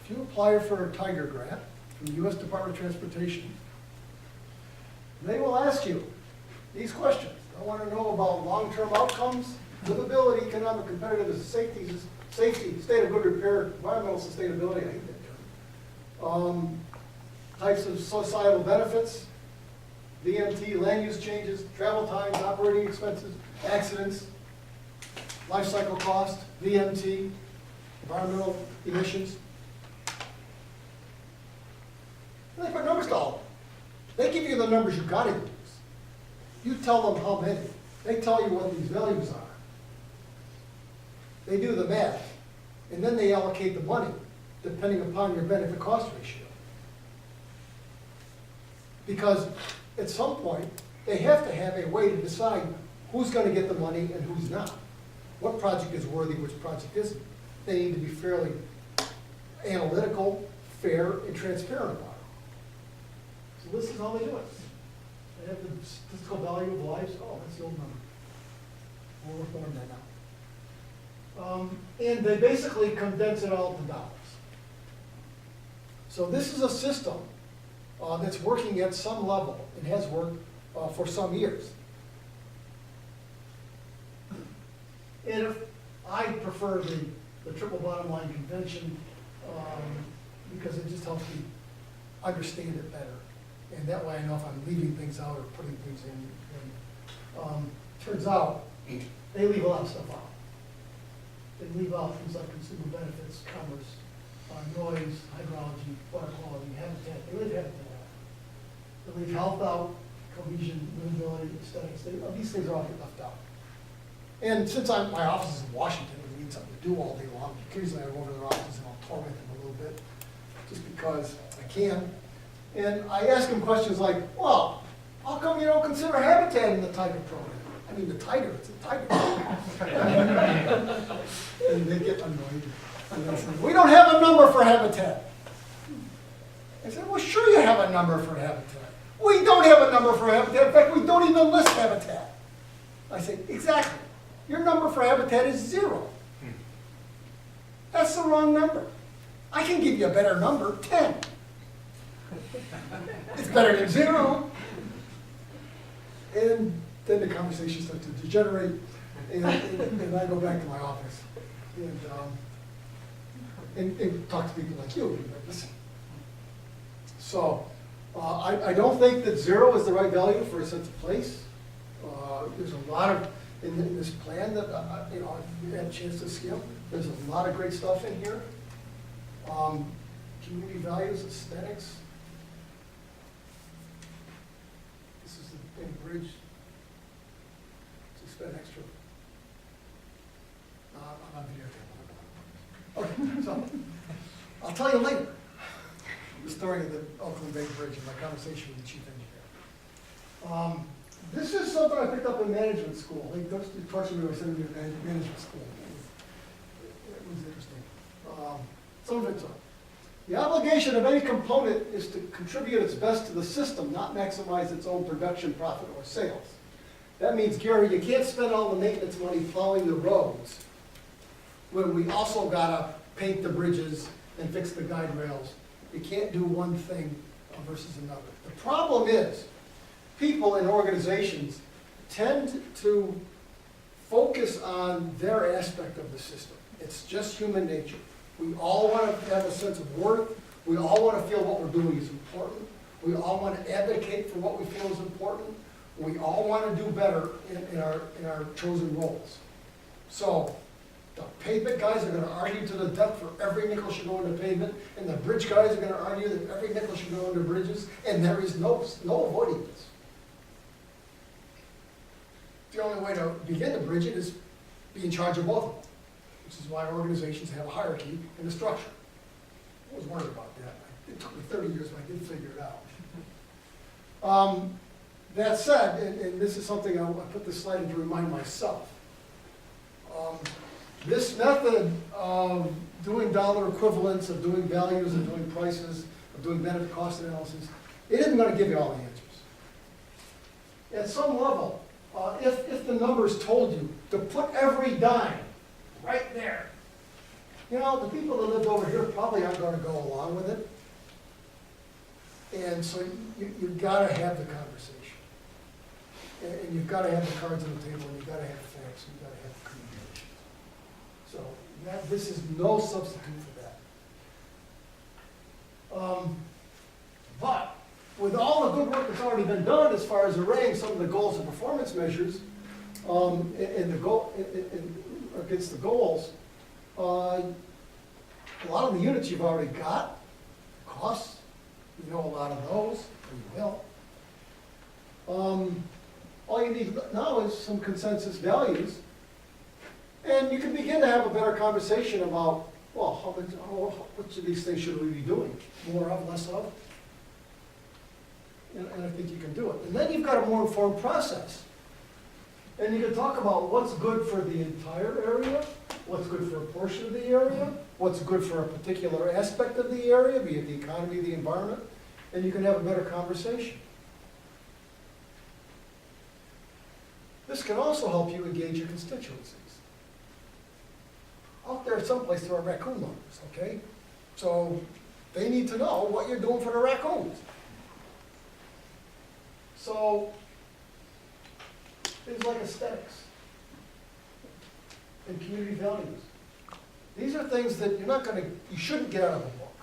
If you apply for a Tiger grant from the U.S. Department of Transportation, they will ask you these questions. I want to know about long-term outcomes, livability, economic competitiveness, safety, state of good repair, environmental sustainability, I hate that term. Types of societal benefits, VMT, land use changes, travel times, operating expenses, accidents, life cycle cost, VMT, environmental emissions. And they put numbers to all of them. They give you the numbers you got to use. You tell them how many. They tell you what these values are. They do the math, and then they allocate the money depending upon your benefit cost ratio. Because at some point, they have to have a way to decide who's going to get the money and who's not. What project is worthy, which project isn't. They need to be fairly analytical, fair, and transparent about it. So this is how they do it. They have the statistical value of lives. Oh, that's the old number. We're working on that now. And they basically condense it all to dollars. So this is a system that's working at some level and has worked for some years. And if I prefer the triple bottom line convention because it just helps me understand it better. And that way I know if I'm leaving things out or putting things in. Turns out, they leave a lot of stuff out. They leave out things like consumer benefits, commerce, noise, hydrology, water quality, habitat. They leave habitat out. They leave health out, cohesion, livability, aesthetics. These things are all left out. And since my office is in Washington, we need something to do all day long. Occasionally I go over to their office and I'll torment them a little bit, just because I can. And I ask them questions like, well, how come you don't consider habitat in the Tiger program? I mean, the tiger, it's a tiger. And they get annoyed. And they say, we don't have a number for habitat. I said, well, sure you have a number for habitat. We don't have a number for habitat. In fact, we don't even list habitat. I say, exactly. Your number for habitat is 0. That's the wrong number. I can give you a better number, 10. It's better than 0. And then the conversation starts to degenerate, and I go back to my office. And and talk to people like you, and be like, listen. So, I don't think that 0 is the right value for a sense of place. There's a lot of, in this plan that, you know, I've had a chance to skim, there's a lot of great stuff in here. Community values, aesthetics. This is the big bridge. To spend extra. I'm on video. Okay, so, I'll tell you later the story of the Oakland Bay Bridge and my conversation with the chief engineer. This is something I picked up in management school. They tortured me when I sent me to management school. It was interesting. Some of it's the obligation of any component is to contribute its best to the system, not maximize its own production, profit, or sales. That means, Gary, you can't spend all the maintenance money plowing the roads when we also gotta paint the bridges and fix the guide rails. You can't do one thing versus another. The problem is, people in organizations tend to focus on their aspect of the system. It's just human nature. We all want to have a sense of worth. We all want to feel what we're doing is important. We all want to advocate for what we feel is important. We all want to do better in our chosen roles. So the pavement guys are going to argue to the death for every nickel should go into pavement, and the bridge guys are going to argue that every nickel should go into bridges, and there is no avoiding this. The only way to begin to bridge it is be in charge of both of them, which is why organizations have a hierarchy and a structure. I was worried about that. It took me 30 years, but I did figure it out. That said, and this is something I put this slide in to remind myself, this method of doing dollar equivalents, of doing values, of doing prices, of doing benefit cost analysis, it isn't going to give you all the answers. At some level, if the numbers told you to put every dime right there, you know, the people that lived over here probably aren't going to go along with it. And so you've got to have the conversation. And you've got to have the cards on the table, and you've got to have facts, and you've got to have communication. So this is no substitute for that. But with all the good work that's already been done as far as arraying some of the goals and performance measures, and the goal against the goals, a lot of the units you've already got, costs, you know a lot of those, or you will. All you need now is some consensus values, and you can begin to have a better conversation about, well, which of these things should we be doing? More of, less of? And I think you can do it. And then you've got a more informed process. And you can talk about what's good for the entire area, what's good for a portion of the area, what's good for a particular aspect of the area, be it the economy, the environment, and you can have a better conversation. This can also help you engage your constituencies. Out there someplace there are raccoon owners, okay? So they need to know what you're doing for the raccoons. So things like aesthetics and community values. These are things that you shouldn't get out of a book.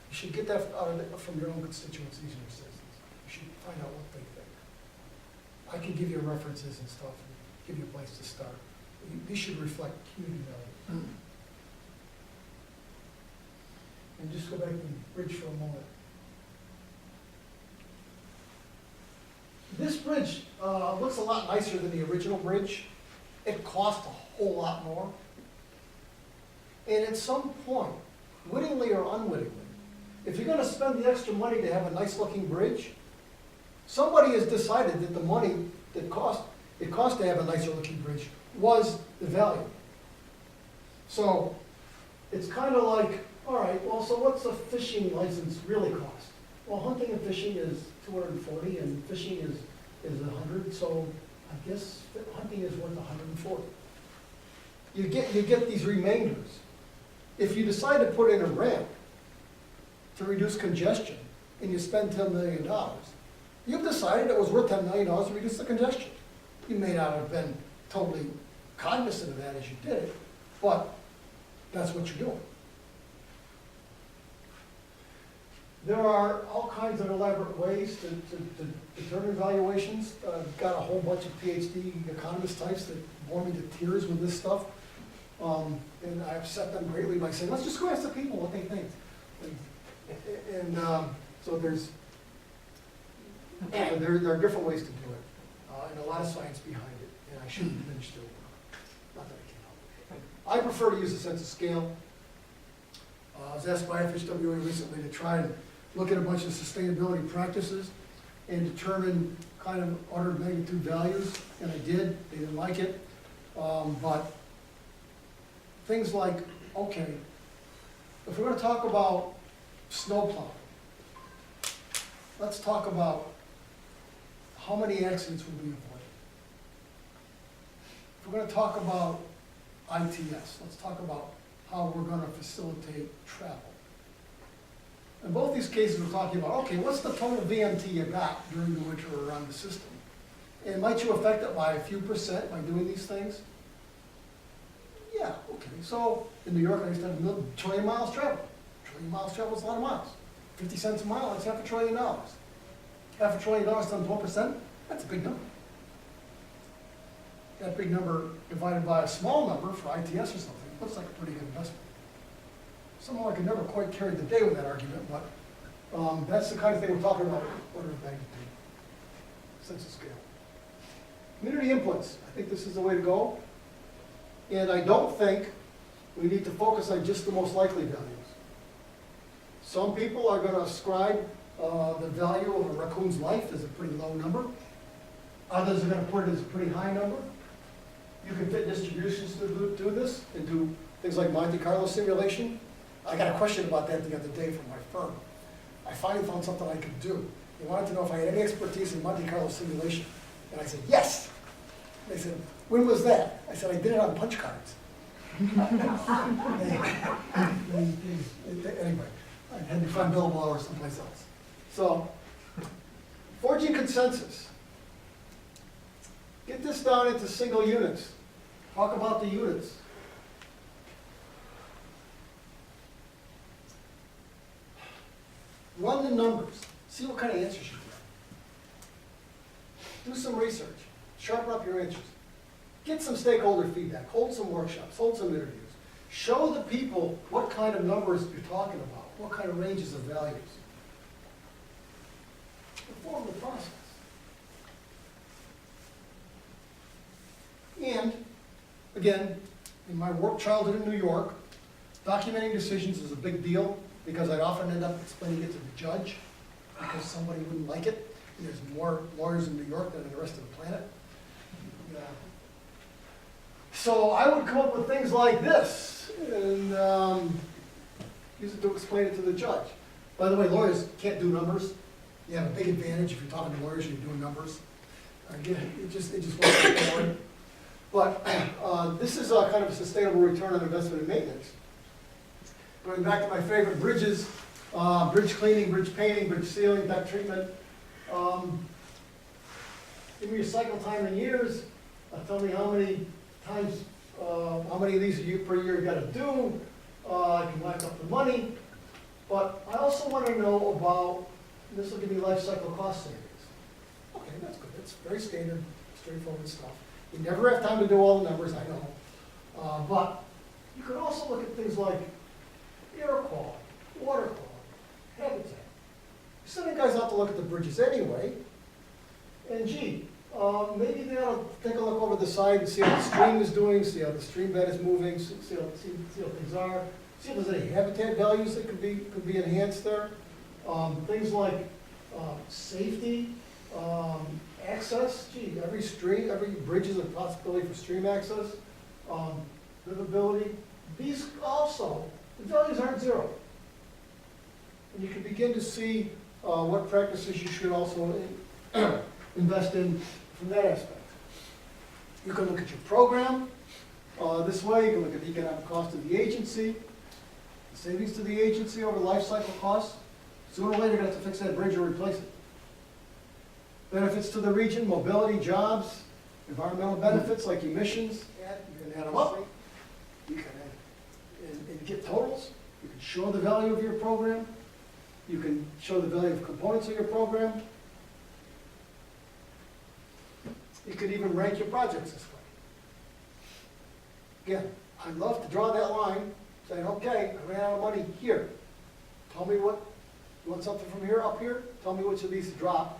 You should get that from your own constituencies and your citizens. You should find out what they think. I can give you references and stuff, and give you a place to start. These should reflect community values. And just go back to the bridge for a moment. This bridge looks a lot nicer than the original bridge. It cost a whole lot more. And at some point, wittingly or unwittingly, if you're going to spend the extra money to have a nice looking bridge, somebody has decided that the money that it cost to have a nicer looking bridge was the value. So it's kind of like, all right, well, so what's a fishing license really cost? Well, hunting and fishing is $240 and fishing is $100, so I guess hunting is worth $140. You get these remainders. If you decide to put in a ramp to reduce congestion and you spend $10 million, you've decided it was worth $10 million to reduce the congestion. You may not have been totally cognizant of that as you did it, but that's what you're doing. There are all kinds of elaborate ways to determine valuations. I've got a whole bunch of PhD economist types that bore me to tears with this stuff. And I upset them greatly by saying, let's just go ask the people what they think. So there are different ways to do it, and a lot of science behind it, and I shouldn't diminish their work. Not that I can't help it. I prefer to use a sense of scale. I was asked by FHWA recently to try and look at a bunch of sustainability practices and determine kind of order of magnitude values, and I did. They didn't like it. But things like, okay, if we're going to talk about snowplow, let's talk about how many accidents will be avoided. If we're going to talk about ITS, let's talk about how we're going to facilitate travel. In both these cases, we're talking about, okay, what's the total VMT you got during the winter around the system? And might you affect it by a few percent by doing these things? Yeah, okay. So in New York, I used to have a trillion miles travel. A trillion miles travel is a lot of miles. 50 cents a mile, that's $500 billion. $500 billion times 1%, that's a big number. That big number divided by a small number for ITS or something looks like a pretty good investment. Somehow I could never quite carry the day with that argument, but that's the kind of thing we're talking about, order of magnitude, sense of scale. Community inputs, I think this is the way to go. And I don't think we need to focus on just the most likely values. Some people are going to ascribe the value of a raccoon's life as a pretty low number. Others are going to put it as a pretty high number. You can fit distributions to do this and do things like Monte Carlo simulation. I got a question about that the other day from my firm. I finally found something I could do. They wanted to know if I had any expertise in Monte Carlo simulation. And I said, yes. They said, when was that? I said, I did it on punch cards. Anyway, I had to find billable hours someplace else. So, forging consensus. Get this down into single units. Talk about the units. Run the numbers. See what kind of answers you get. Do some research. Sharpen up your answers. Get some stakeholder feedback. Hold some workshops. Hold some interviews. Show the people what kind of numbers you're talking about. What kind of ranges of values. Inform the process. And, again, in my work childhood in New York, documenting decisions is a big deal because I'd often end up explaining it to the judge because somebody wouldn't like it. And there's more lawyers in New York than in the rest of the planet. Yeah. So I would come up with things like this and use it to explain it to the judge. By the way, lawyers can't do numbers. You have a big advantage if you're talking to lawyers and you're doing numbers. Again, it just wasn't important. But this is a kind of a sustainable return on investment and maintenance. Going back to my favorite bridges, bridge cleaning, bridge painting, bridge sealing, deck treatment. Give me your cycle time in years. Tell me how many times, how many of these per year you got to do. I can whack up the money. But I also want to know about, this will give me life cycle cost savings. Okay, that's good. That's very standard, straightforward stuff. You never have time to do all the numbers, I know. But you could also look at things like air quality, water quality, habitat. You're sending guys out to look at the bridges anyway. And gee, maybe they ought to take a look over the side and see how the stream is doing, see how the stream bed is moving, see how things are, see if there's any habitat values that could be enhanced there. Things like safety, access. Gee, every bridge is a possibility for stream access, livability. These also, the values aren't zero. And you can begin to see what practices you should also invest in from that aspect. You can look at your program this way. You can look at the economic cost of the agency, the savings to the agency over life cycle costs. Sooner or later, you're going to have to fix that bridge or replace it. Benefits to the region, mobility, jobs, environmental benefits like emissions. You can add them up. You can and get totals. You can show the value of your program. You can show the value of components of your program. You could even rank your projects this way. Again, I'd love to draw that line, saying, okay, I ran out of money here. Tell me what, you want something from here, up here? Tell me which of these to drop,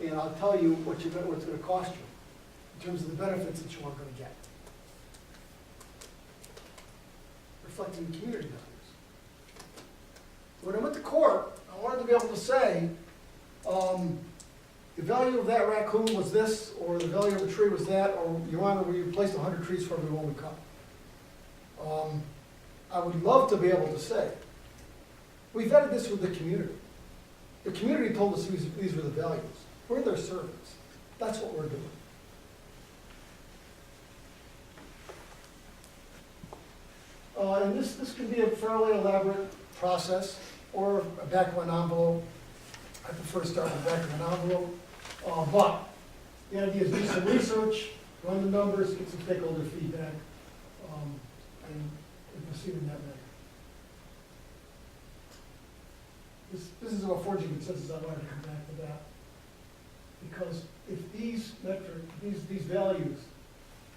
and I'll tell you what it's gonna cost you, in terms of the benefits that you are gonna get. Reflecting the community values. When I went to court, I wanted to be able to say, the value of that raccoon was this, or the value of the tree was that, or Your Honor, we replaced 100 trees for every one we cut. I would love to be able to say, we vetted this with the community. The community told us these were the values. We're their servants. That's what we're doing. And this can be a fairly elaborate process, or a back of an envelope. I prefer to start with the back of an envelope. But the idea is do some research, run the numbers, get some stakeholder feedback, and proceed in that manner. This is about forging consensus. I wanted to come back to that. Because if these these values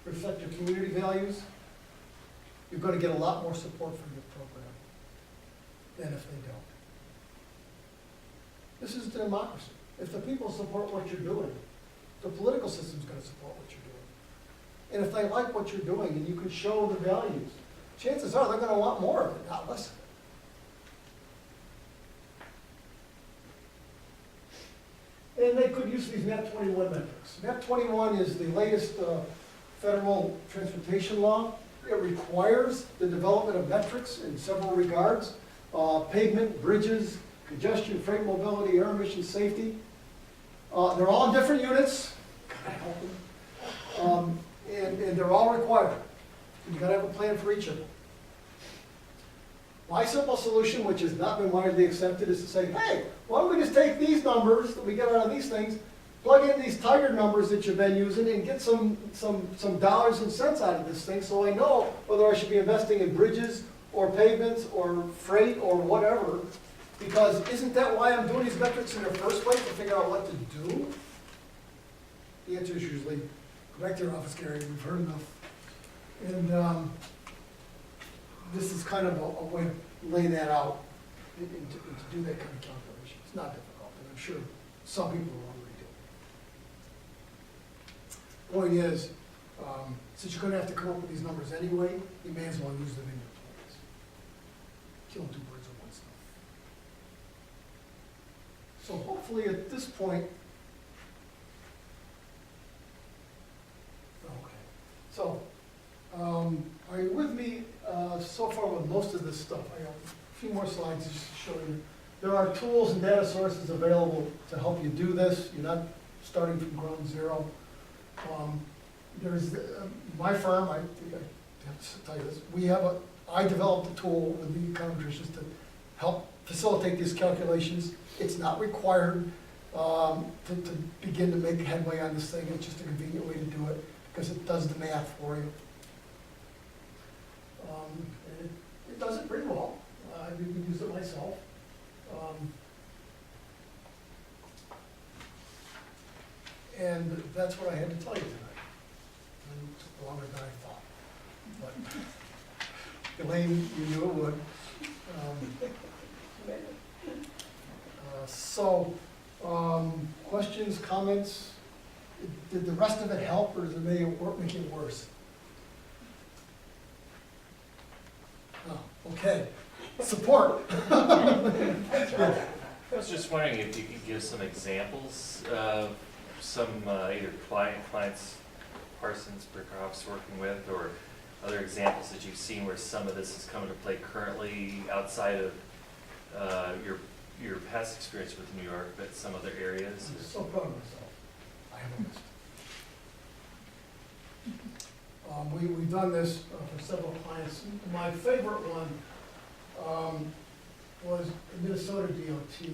reflect your community values, you're going to get a lot more support from your program than if they don't. This is democracy. If the people support what you're doing, the political system's going to support what you're doing. And if they like what you're doing and you can show the values, chances are they're going to want more of it, not less of it. And they could use these MAP 21 metrics. MAP 21 is the latest federal transportation law. It requires the development of metrics in several regards: pavement, bridges, congestion, freight mobility, air emission safety. They're all in different units. God help them. And they're all required. You've got to have a plan for each of them. My simple solution, which has not been widely accepted, is to say, hey, why don't we just take these numbers that we get out of these things, plug in these tiger numbers that you've been using, and get some dollars and cents out of this thing, so I know whether I should be investing in bridges or pavements or freight or whatever. Because isn't that why I'm doing these metrics in the first place, to figure out what to do? The answer is usually, go back to your office, Gary, we've heard enough. And this is kind of a way to lay that out and to do that kind of calculation. It's not difficult, and I'm sure some people will already do it. Point is, since you're going to have to come up with these numbers anyway, you may as well use them in your plans. Kill two birds with one stone. So hopefully at this point, okay. So, are you with me so far with most of this stuff? I got a few more slides just to show you. There are tools and data sources available to help you do this. You're not starting from ground zero. There's my firm, I think I have to tell you this, I developed a tool with the econometricians to help facilitate these calculations. It's not required to begin to make headway on this thing. It's just a convenient way to do it because it does the math for you. And it does it pretty well. I've even used it myself. And that's what I had to tell you tonight. And it took longer than I thought. But Elaine, you knew it would. Questions, comments? Did the rest of it help, or does it make it worse? Oh, okay. Support. I was just wondering if you could give some examples of some either clients Parsons, Brinckerhoff's working with, or other examples that you've seen where some of this is coming to play currently outside of your past experience with New York, but some other areas. I'm so proud of myself. I have a list. We've done this for several clients. My favorite one was Minnesota DOT,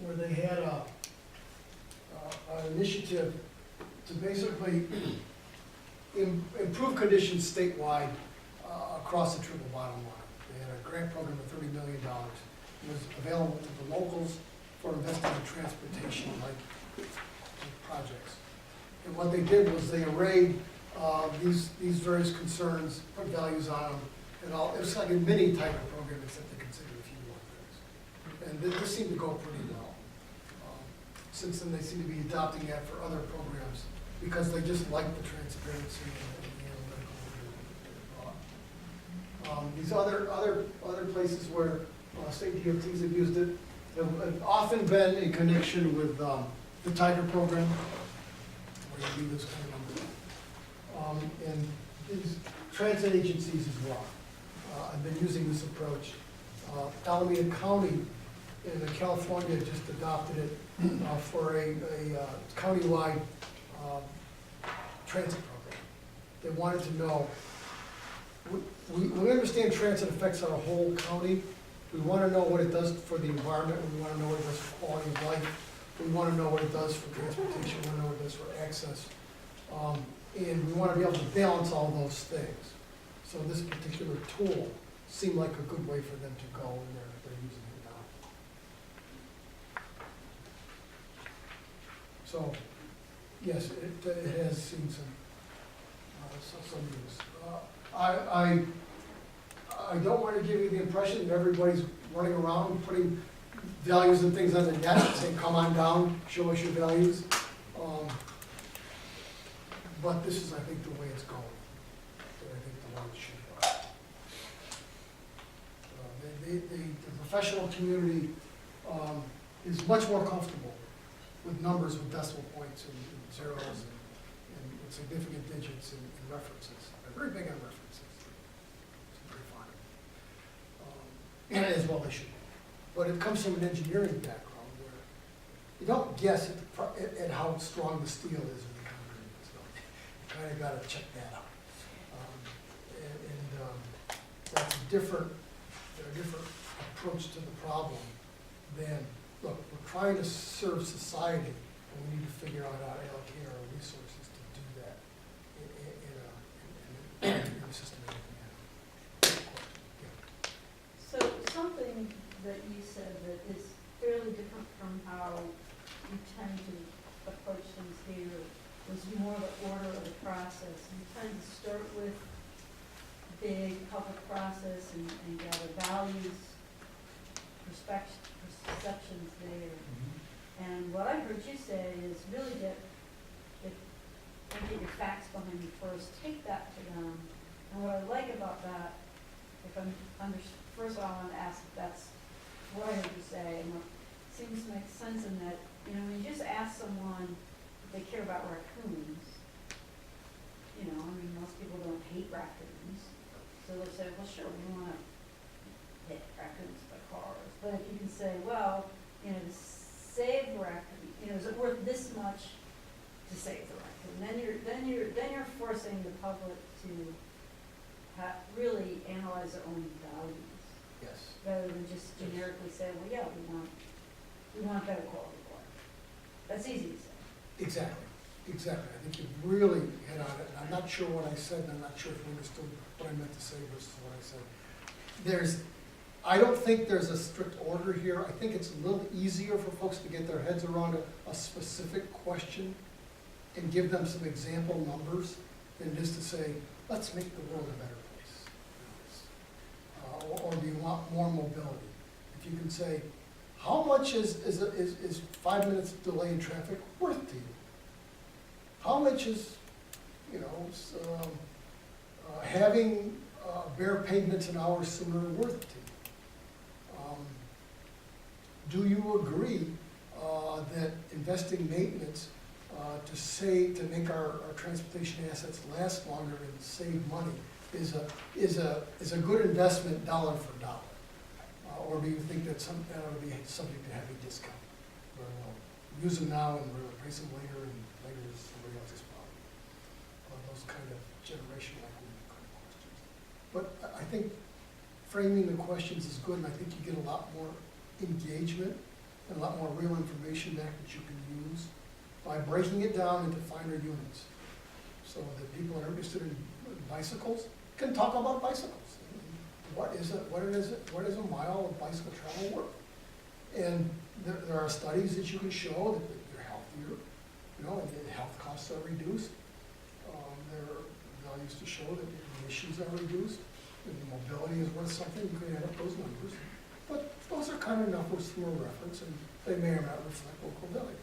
where they had an initiative to basically improve conditions statewide across the triple bottom line. They had a grant program of $30 million. was available to the locals for investing in transportation like projects. And what they did was they arrayed these various concerns, put values on them, and all. It was like a mini type of program, except they considered a few more things. And this seemed to go pretty well. Since then, they seem to be adopting that for other programs because they just like the transparency and the analytical. These other places where state DOTs have used it have often been in connection with the Tiger program, where you do this kind of number. And these transit agencies as well. I've been using this approach. Alameda County in California just adopted it for a countywide transit program. They wanted to know, we understand transit affects our whole county. We want to know what it does for the environment. We want to know what it does for quality of life. We want to know what it does for transportation. We want to know what it does for access. And we want to be able to balance all those things. So this particular tool seemed like a good way for them to go, and they're using it now. So, yes, it has seen some use. I don't want to give you the impression that everybody's running around putting values and things on the net and saying, come on down, show us your values. But this is, I think, the way it's going. I think the way it should go. The professional community is much more comfortable with numbers, with decimal points and zeros and significant digits and references. They're very big on references. It's pretty fun. And as well they should be. But it comes from an engineering background where you don't guess at how strong the steel is in the concrete. So you kind of got to check that out. That's a different approach to the problem than, look, we're trying to serve society, and we need to figure out how to allocate our resources to do that in a systematic manner. So something that you said that is fairly different from how you tend to approach things here was more the order of the process. You tend to start with big public process and gather values, perceptions there. And what I heard you say is really get your facts behind you first, take that to them. And what I like about that, first of all, I want to ask if that's what I heard you say, and what seems to make sense in that, when you just ask someone if they care about raccoons, most people don't hate raccoons. So they'll say, well, sure, we want to hit raccoons by cars. But if you can say, well, to save the raccoon, is it worth this much to save the raccoon? Then you're forcing the public to really analyze their own values. Yes. Rather than just generically say, well, yeah, we want better quality of life. That's easy to say. Exactly. I think you really hit on it. And I'm not sure what I said, and I'm not sure if you understood what I meant to say versus what I said. I don't think there's a strict order here. I think it's a little easier for folks to get their heads around a specific question and give them some example numbers than just to say, let's make the world a better place. Or do you want more mobility? If you can say, how much is 5 minutes delay in traffic worth to you? How much is, having bare pavements an hour sooner worth to you? Do you agree that investing maintenance to make our transportation assets last longer and save money is a good investment dollar for dollar? Or do you think that that ought to be subject to heavy discount? Where we'll use them now and we'll replace them later, and later is somebody else's problem. Those kind of generational equity kind of questions. But I think framing the questions is good, and I think you get a lot more engagement and a lot more real information back that you can use by breaking it down into finer units. So that people that are interested in bicycles can talk about bicycles. what is a mile of bicycle travel worth? And there are studies that you can show that they're healthier, you know, and the health costs are reduced. There are values to show that emissions are reduced, and the mobility is worth something, you can add up those numbers. But those are kind of numbers for a reference, and they may or may not reflect local values.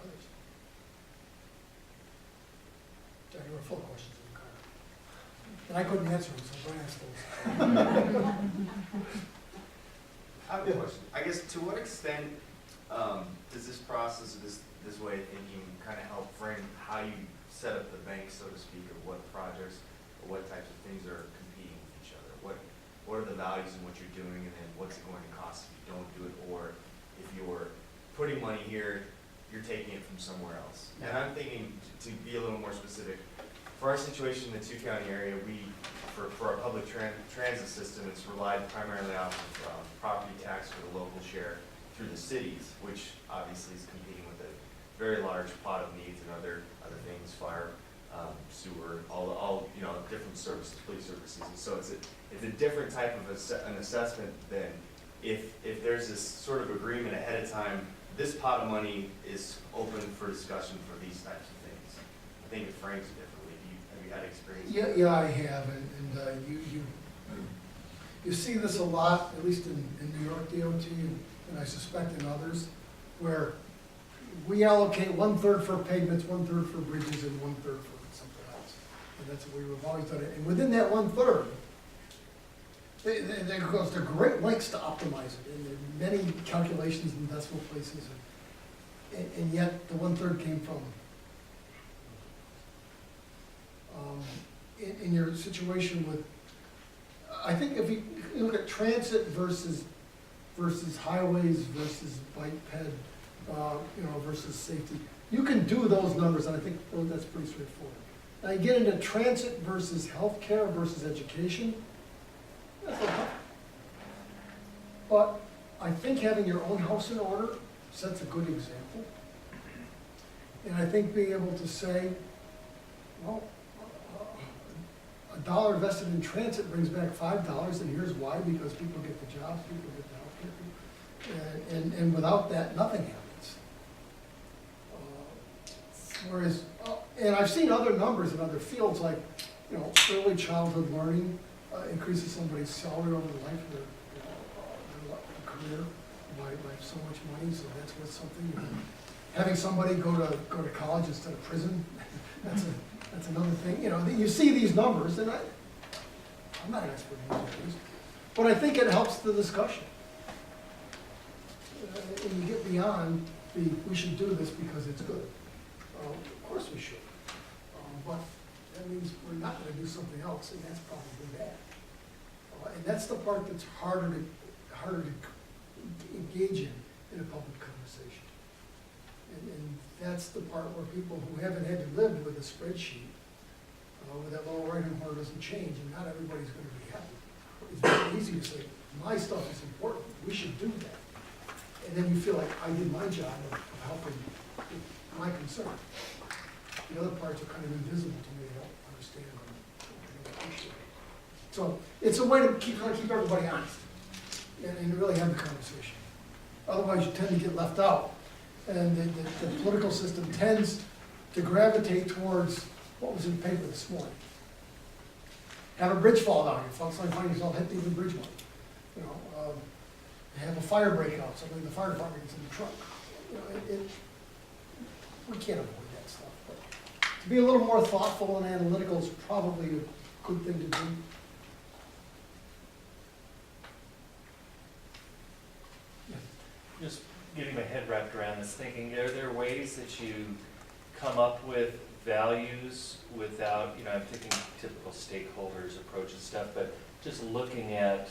Others? Jack, you were full of questions in the car. And I couldn't answer them, so I asked those. I have a question. I guess to what extent does this process, or this way of thinking kind of help frame how you set up the bank, so to speak, of what projects or what types of things are competing with each other? What are the values in what you're doing, and then what's it going to cost if you don't do it? Or if you're putting money here, you're taking it from somewhere else. And I'm thinking, to be a little more specific, for our situation in the two-county area, for our public transit system, it's relied primarily off of property tax for the local share through the cities, which obviously is competing with a very large pot of needs and other things, fire, sewer, all you know, different services, police services. And so it's a different type of an assessment than if there's this sort of agreement ahead of time, this pot of money is open for discussion for these types of things. I think it frames it differently. Have you had experience? Yeah, I have, and you see this a lot, at least in New York DOT, and I suspect in others, where we allocate 1/3 for pavements, 1/3 for bridges, and 1/3 for something else. And that's what we've always done. And within that 1/3, they goes to great lengths to optimize it, and there are many calculations and decimal places, and yet the 1/3 came from. In your situation with, I think if you look at transit versus highways versus bike ped, versus safety, you can do those numbers, and I think that's pretty straightforward. Now you get into transit versus healthcare versus education, that's a tough. But I think having your own house in order sets a good example. And I think being able to say, well, $1 invested in transit brings back $5, and here's why: because people get the jobs, people get the healthcare, and without that, nothing happens. Whereas, and I've seen other numbers in other fields, like, early childhood learning increases somebody's salary over the life of their career by so much money, so that's worth something. Having somebody go to college instead of prison, that's another thing. You see these numbers, and I'm not an expert in these, but I think it helps the discussion. And you get beyond we should do this because it's good. Of course we should, but that means we're not going to do something else, and that's probably bad. And that's the part that's harder to engage in a public conversation. And that's the part where people who haven't had to live with a spreadsheet, where that lower right-hand corner doesn't change, and not everybody's going to be happy. It's very easy to say, my stuff is important, we should do that. And then you feel like I did my job of helping with my concern. The other parts are kind of invisible to me, I don't understand them, I don't appreciate it. So it's a way to keep everybody honest and really have the conversation. Otherwise, you tend to get left out. And the political system tends to gravitate towards what was in the paper this morning. Have a bridge fall down, you find yourself hit the bridge one. Have a fire break out, somebody in the fire department gets in the truck. We can't avoid that stuff. But to be a little more thoughtful and analytical is probably a good thing to do. Just getting my head wrapped around this, thinking, are there ways that you come up with values without, I'm thinking typical stakeholders approach and stuff, but just looking at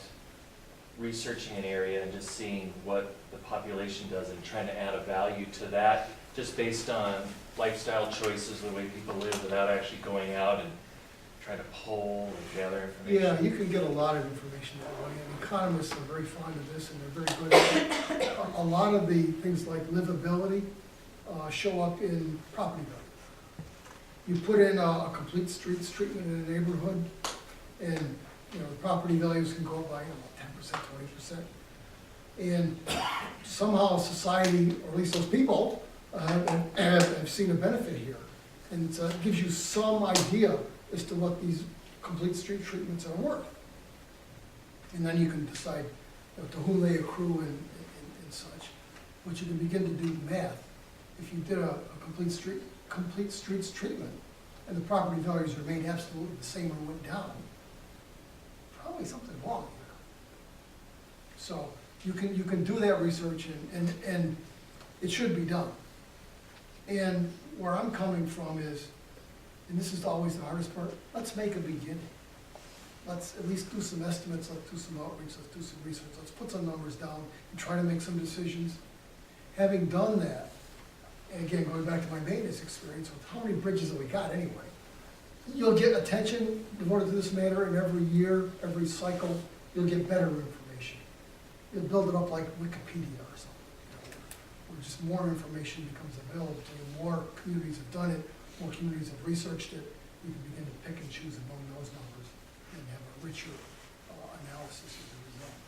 researching an area and just seeing what the population does and trying to add a value to that, just based on lifestyle choices, the way people live, without actually going out and trying to poll and gather information? Yeah, you can get a lot of information that way, and economists are very fond of this, and they're very good at it. A lot of the things like livability show up in property you put in a complete streets treatment in a neighborhood, and, you know, the property values can go up by, 10%, 20%. And somehow society, or at least those people, have seen a benefit here. And it gives you some idea as to what these complete street treatments are worth. And then you can decide, you know, to whom they accrue and such. But you can begin to do math. If you did a complete streets treatment, and the property values remained absolutely the same or went down, probably something wrong here. So you can do that research, and it should be done. And where I'm coming from is, and this is always the hardest part, let's make a beginning. Let's at least do some estimates, let's do some outreach, let's do some research, let's put some numbers down and try to make some decisions. Having done that, and again, going back to my maintenance experience, with how many bridges have we got anyway? You'll get attention devoted to this matter, and every year, every cycle, you'll get better information. You'll build it up like Wikipedia or something, you know, where just more information becomes available to you. More communities have done it, more communities have researched it. You can begin to pick and choose among those numbers and have a richer analysis as a result.